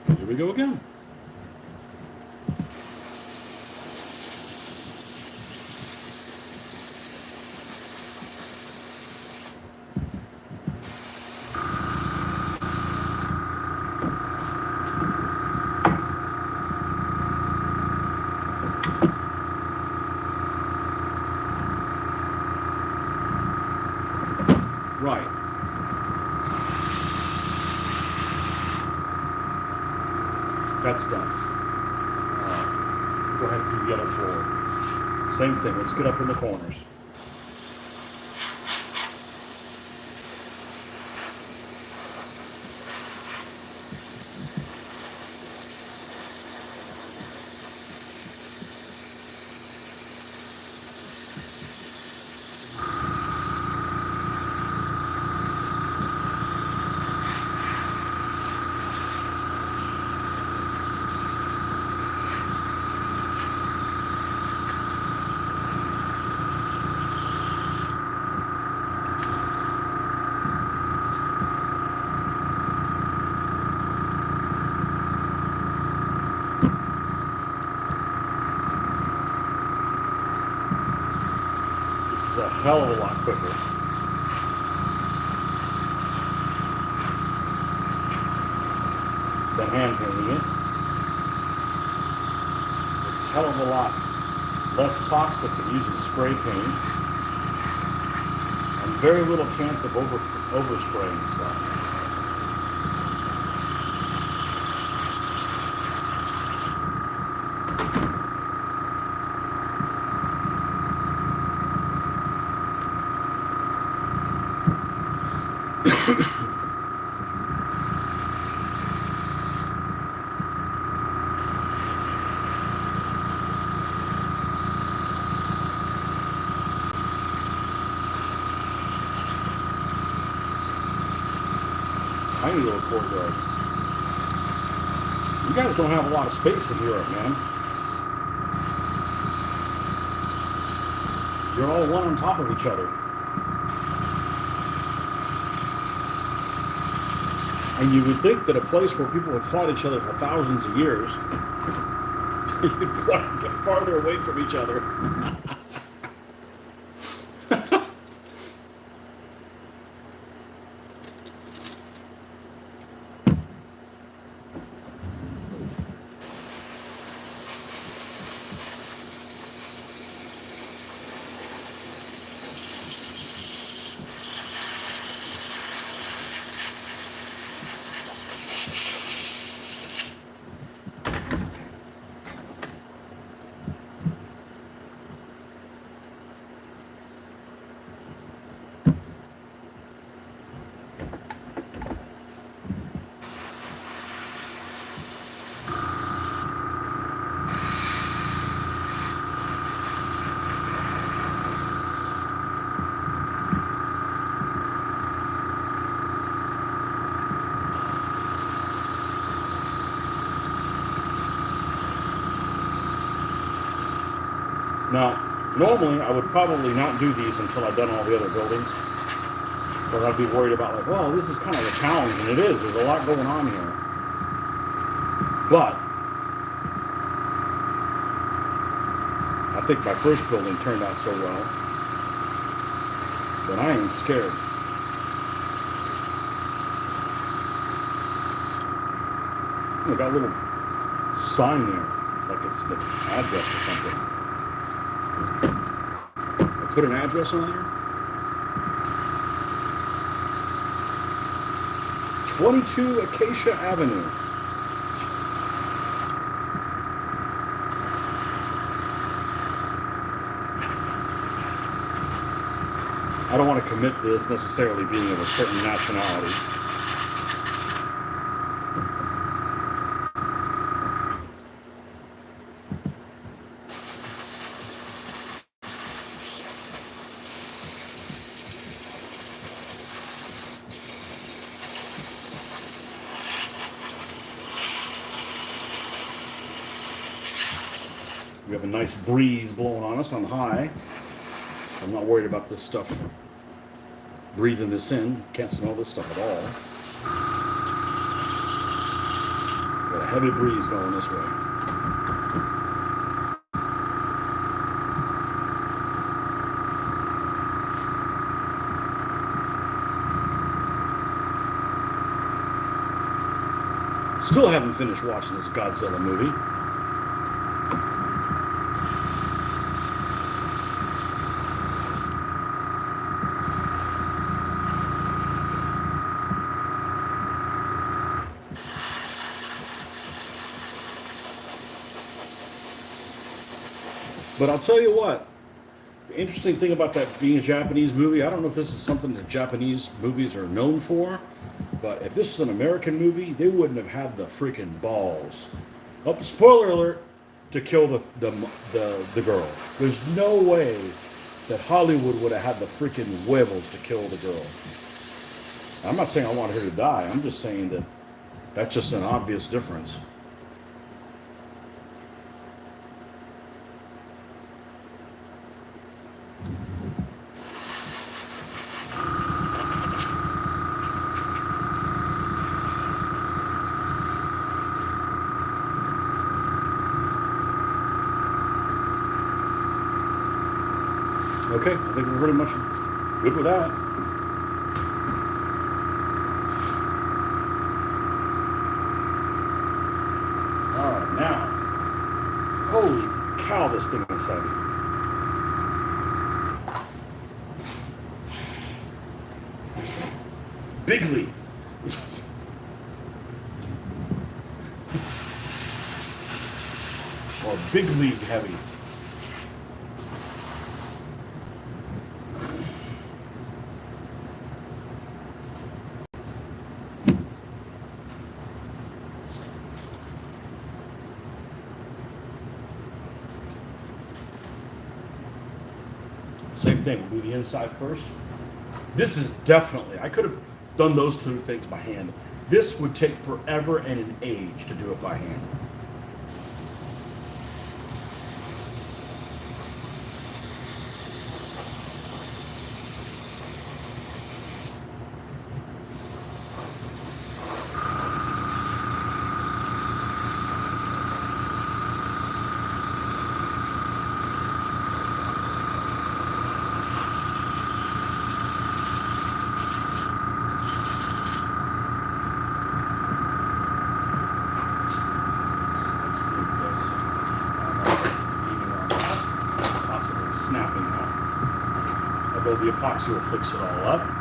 Here we go again. Right. That's done. Go ahead and do the other floor. Same thing. Let's get up in the corners. A hell of a lot quicker. Than hand painting it. It's a hell of a lot less toxic than using spray paint, and very little chance of overspraying stuff. Tiny little courtyard. You guys don't have a lot of space in Europe, man. You're all one on top of each other. And you would think that a place where people have fought each other for thousands of years, you'd want to get farther away from each other. Now, normally I would probably not do these until I've done all the other buildings, because I'd be worried about like, well, this is kind of a challenge, and it is. There's a lot going on here. But I think my first building turned out so well that I ain't scared. I got a little sign there, like it's the address or something. I put an address on there. 22 Acacia Avenue. I don't want to commit to this necessarily being of a certain nationality. We have a nice breeze blowing on us on high. I'm not worried about this stuff. Breathing this in. Can't smell this stuff at all. Got a heavy breeze going this way. Still haven't finished watching this Godzilla movie. But I'll tell you what, the interesting thing about that being a Japanese movie, I don't know if this is something that Japanese movies are known for, but if this was an American movie, they wouldn't have had the freaking balls. Oh, spoiler alert, to kill the girl. There's no way that Hollywood would have had the freaking huevos to kill the girl. I'm not saying I want her to die. I'm just saying that that's just an obvious difference. Okay, I think we're pretty much good with that. Alright, now, holy cow, this thing is heavy. Big league. Or big league heavy. Same thing, we'll do the inside first. This is definitely, I could have done those two things by hand. This would take forever and an age to do it by hand. Snapping now. Although the epoxy will fix it all up.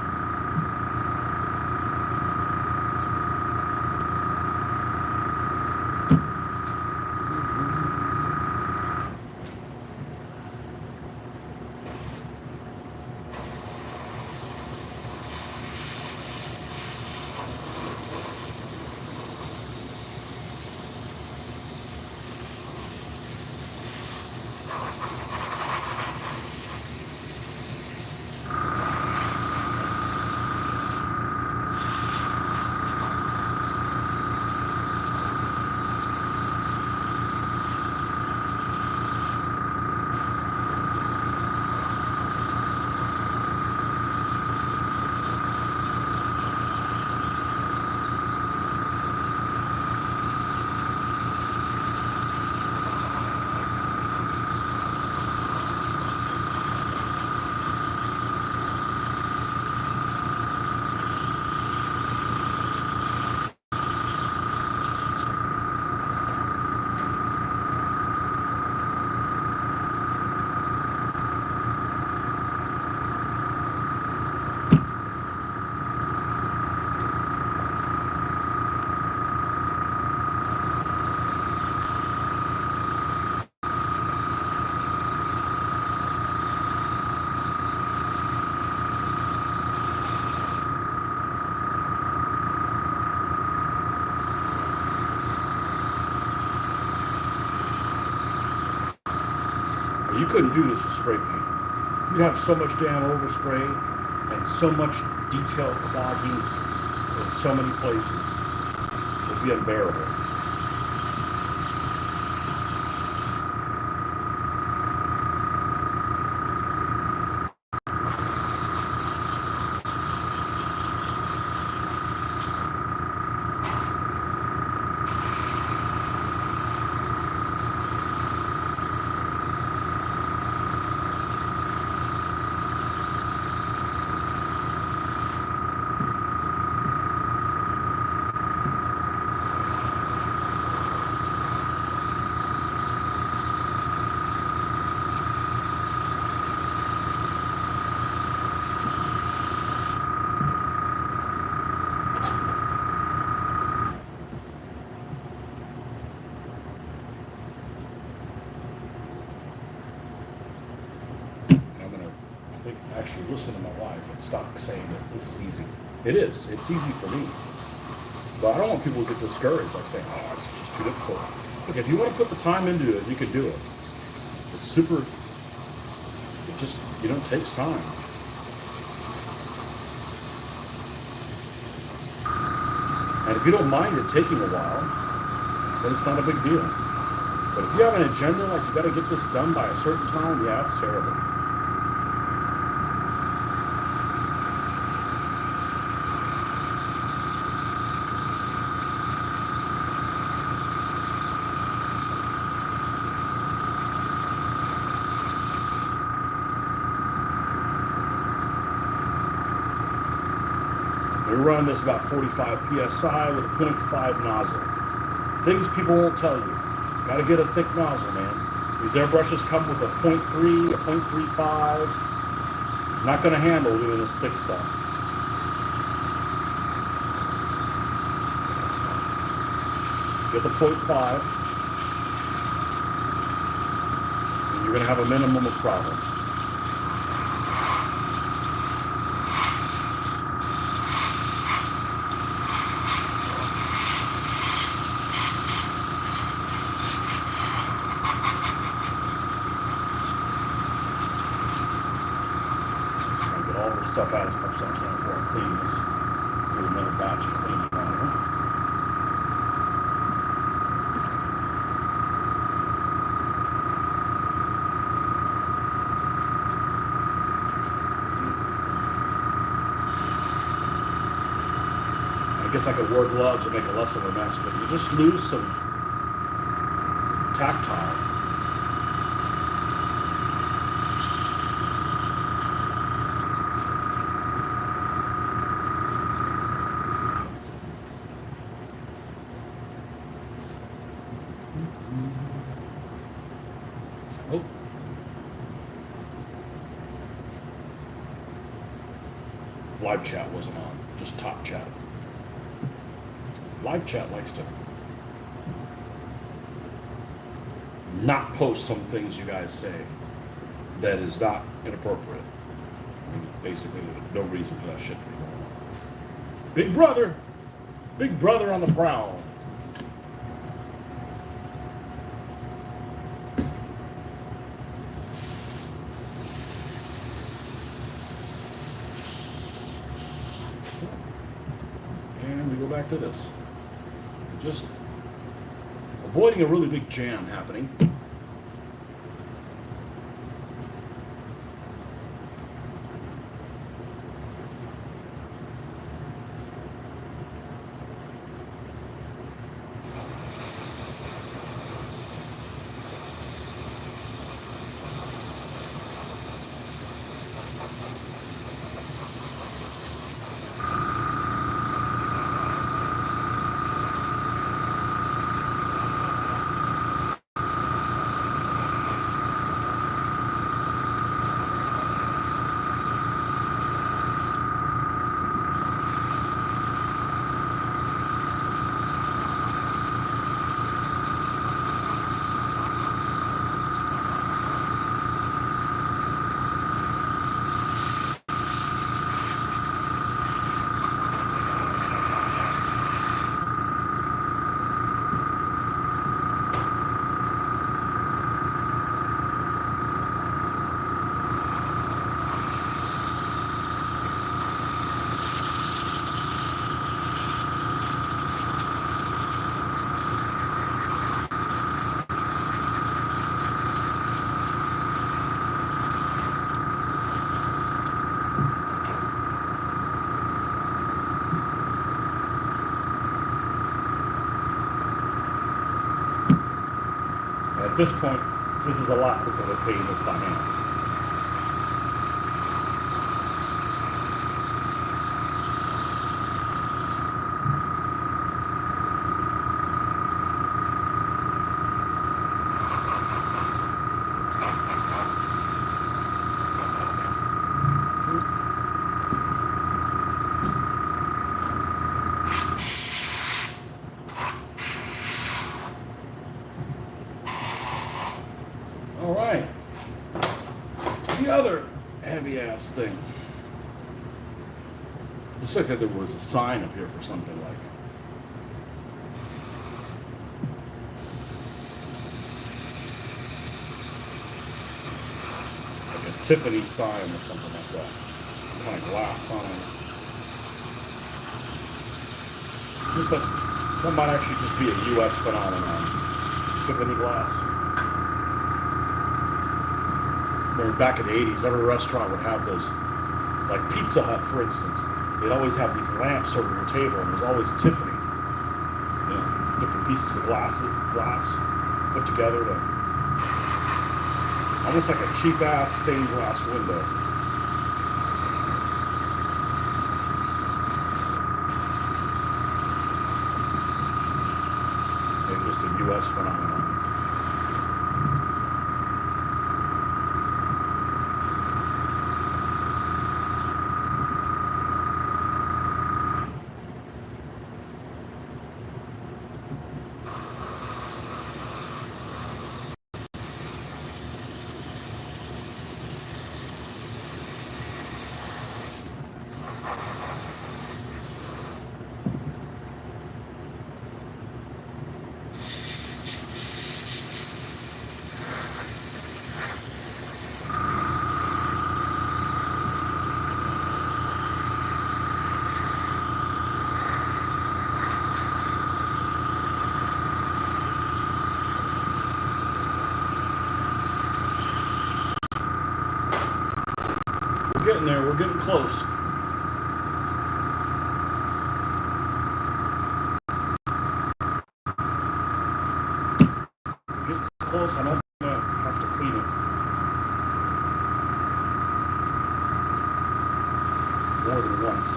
couldn't do this with spray paint. You'd have so much damn overspray and so much detail clogging in so many places. It'd be unbearable. Actually listen to my wife and stop saying that this is easy. It is. It's easy for me. But I don't want people to get discouraged by saying, oh, it's just too difficult. Look, if you want to put the time into it, you can do it. It's super, it just, takes time. And if you don't mind it taking a while, then it's not a big deal. But if you have an agenda, like you got to get this done by a certain time, yeah, it's terrible. We're running this about 45 psi with a 0.5 nozzle. Things people won't tell you. Got to get a thick nozzle, man. These airbrushes come with a 0.3, a 0.35. Not going to handle doing this thick stuff. Get the 0.5, and you're going to have a minimum of problems. Stuff out as much as I can before I clean this. Do another batch of cleaning on here. I guess I could wear gloves and make it less of a mess, but you just lose some tactile. Oh. Live chat wasn't on, just top chat. Live chat likes to not post some things you guys say that is not inappropriate. I mean, basically, there's no reason for that shit to be going on. Big brother on the prowl. And we go back to this. Just avoiding a really big jam happening. this point, this is a lot quicker than painting this by hand. All right. The other heavy ass thing. Looks like there was a sign up here for something like a Tiffany sign or something like that. Some kind of glass sign. But that might actually just be a U.S. phenomenon. Tiffany glass. Back in the 80s, every restaurant would have those, like Pizza Hut, for instance. They'd always have these lamps over your table, and there's always Tiffany. You know, different pieces of glass put together to almost like a cheap-ass stained glass window. They're just a U.S. phenomenon. Getting there, we're getting close. We're getting close, I don't have to clean it more than once.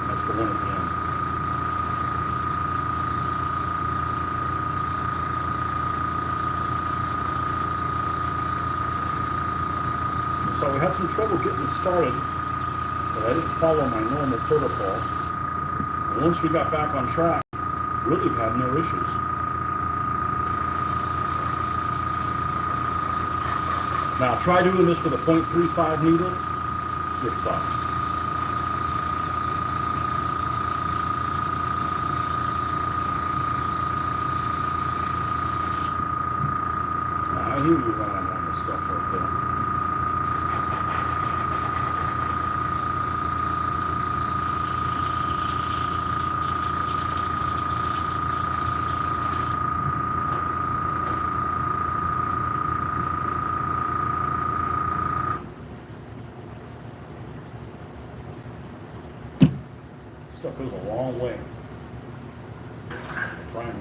That's the one at the end. So we had some trouble getting it started, but I didn't follow my normal protocol. And once we got back on track, really had no issues. Now try doing this with a .35 needle, you're fucked. Now, I hear you running on this stuff right there. Stuff goes a long way. The primer.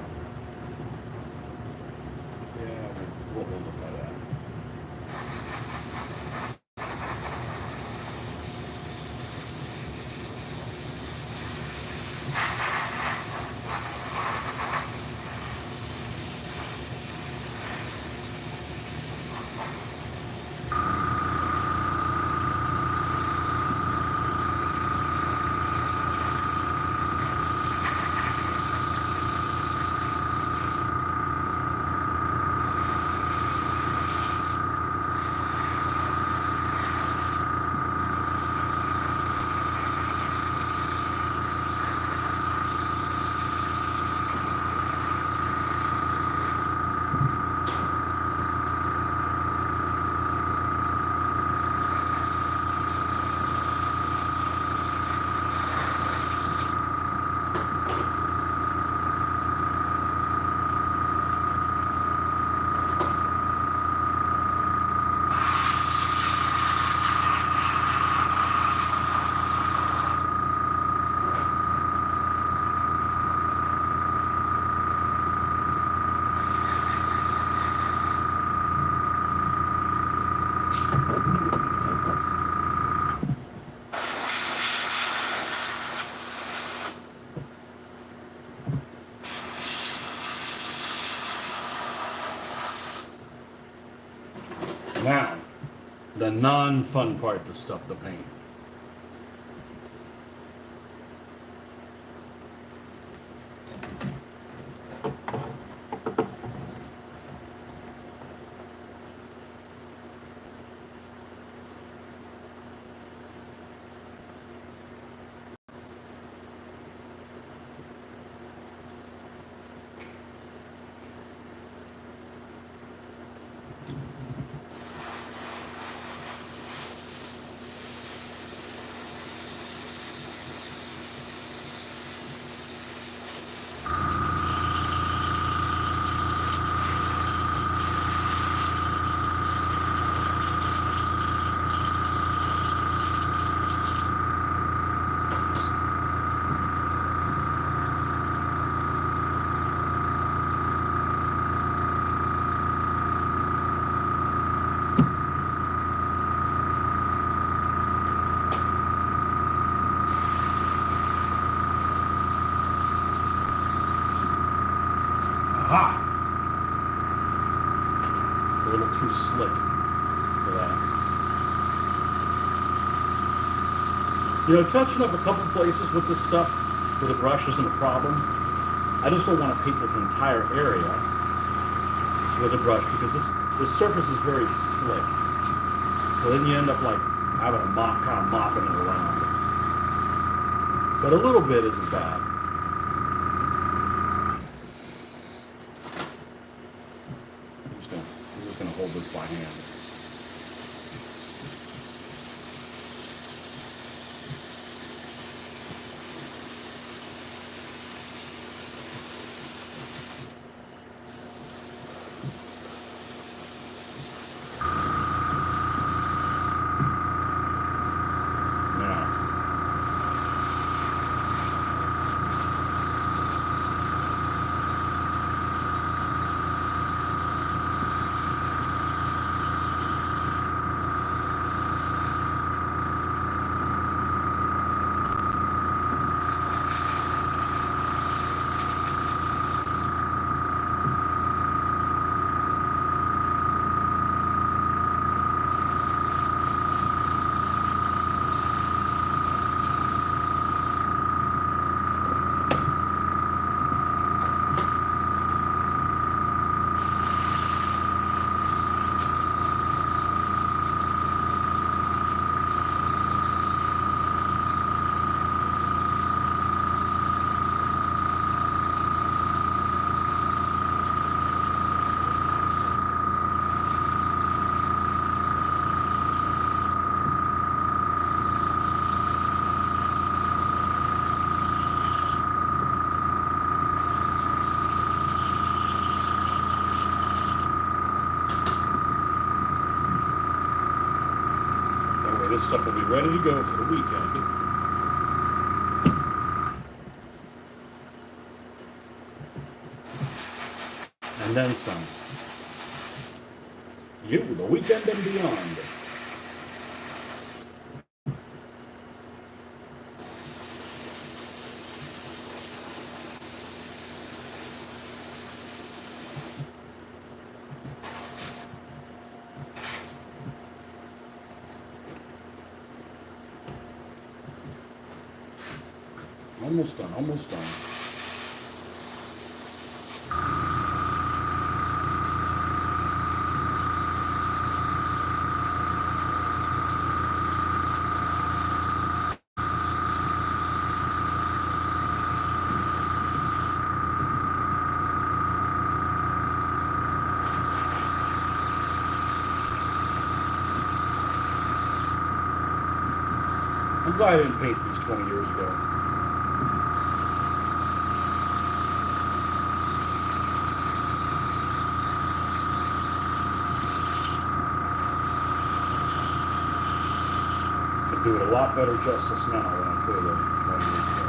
Yeah, we'll look at that. the non-fun part, the stuff, the paint. Aha! It's a little too slick for that. You know, touching up a couple places with this stuff with a brush isn't a problem. I just don't want to paint this entire area with a brush because this surface is very slick. So then you end up like having a mop, kind of mopping it around. But a little bit isn't bad. I'm just gonna hold this by hand. This stuff will be ready to go for the weekend. And then some. The weekend and beyond. Almost done, almost done. I'm glad I didn't paint these 20 years ago. Do it a lot better justice now than I could have 20 years ago.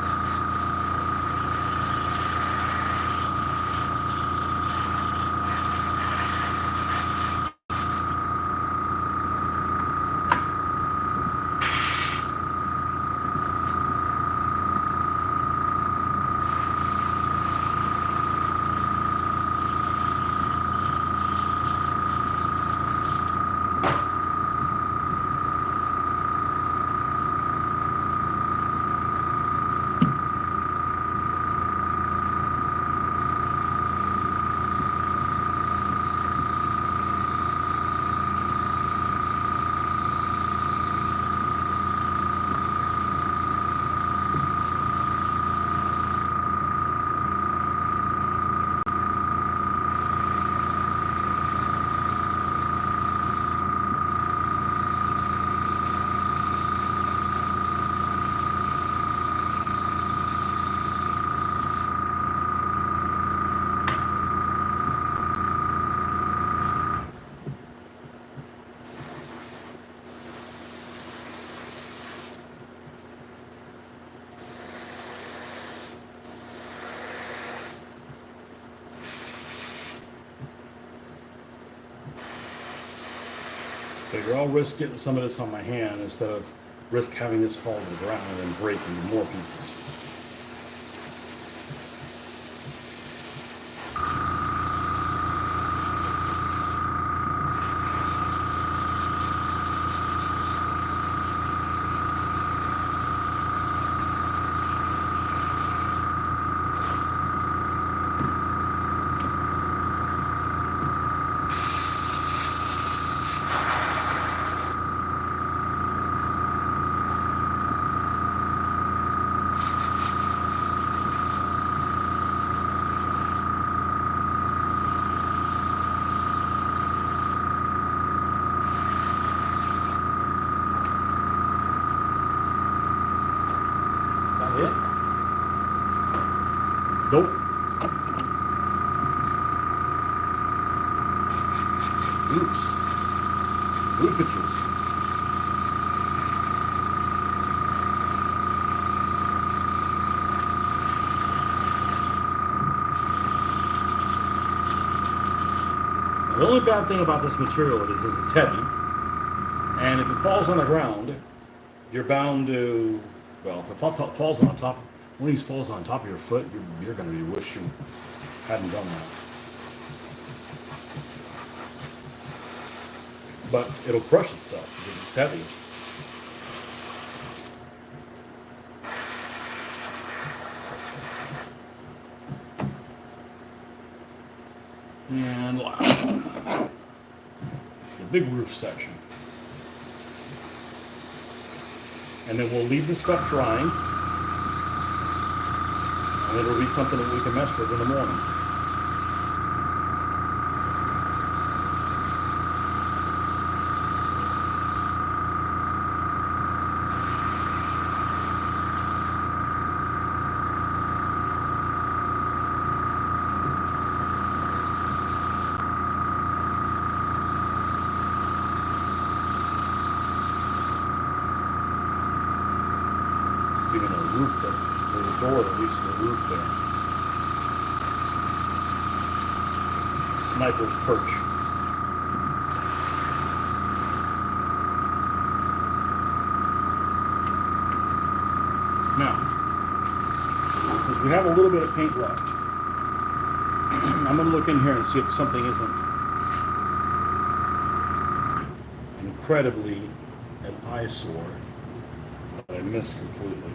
figure I'll risk getting some of this on my hand instead of risk having this fall to the ground and break into more pieces. It? Nope. Oops. Leakages. Now, the only bad thing about this material is it's heavy, and if it falls on the ground, you're bound to. Well, if it falls on top, one of these falls on top of your foot, you're going to be wish you hadn't done that. But it'll crush itself because it's heavy. And the big roof section. And then we'll leave the stuff drying. And it'll be something that we can mess with in the morning. Even a roof, there's a door that leads to the roof there. Sniper's perch. Now, since we have a little bit of paint left, I'm going to look in here and see if something isn't incredibly an eyesore that I missed completely.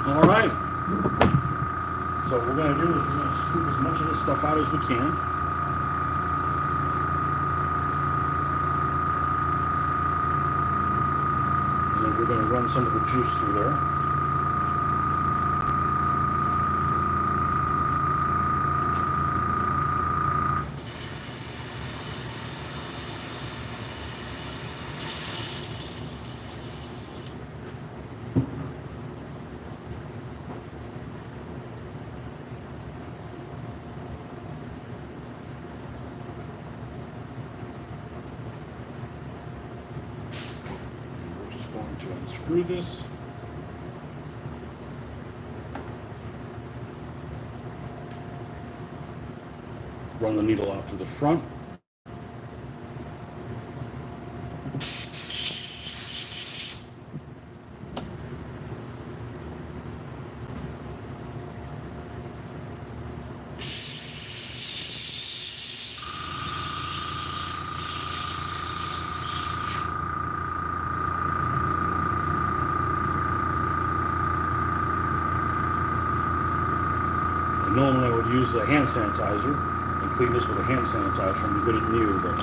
All right. So what we're going to do is we're going to scoop as much of this stuff out as we can. And then we're going to run some of the juice through there. To unscrew this. Run the needle off to the front. Normally I would use a hand sanitizer and clean this with a hand sanitizer and be good at new, but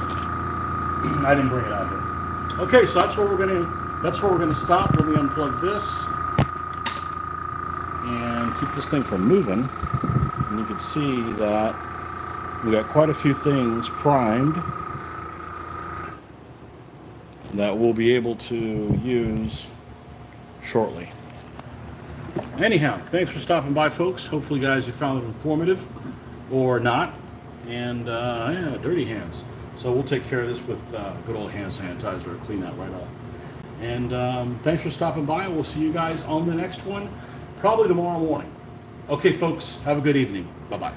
I didn't bring it out here. Okay, so that's where we're gonna stop. Let me unplug this and keep this thing from moving. And you can see that we got quite a few things primed that we'll be able to use shortly. Anyhow, thanks for stopping by, folks. Hopefully, guys, you found it informative or not. And yeah, dirty hands. So we'll take care of this with good old hand sanitizer, clean that right up. And thanks for stopping by. We'll see you guys on the next one, probably tomorrow morning. Okay, folks, have a good evening. Bye-bye.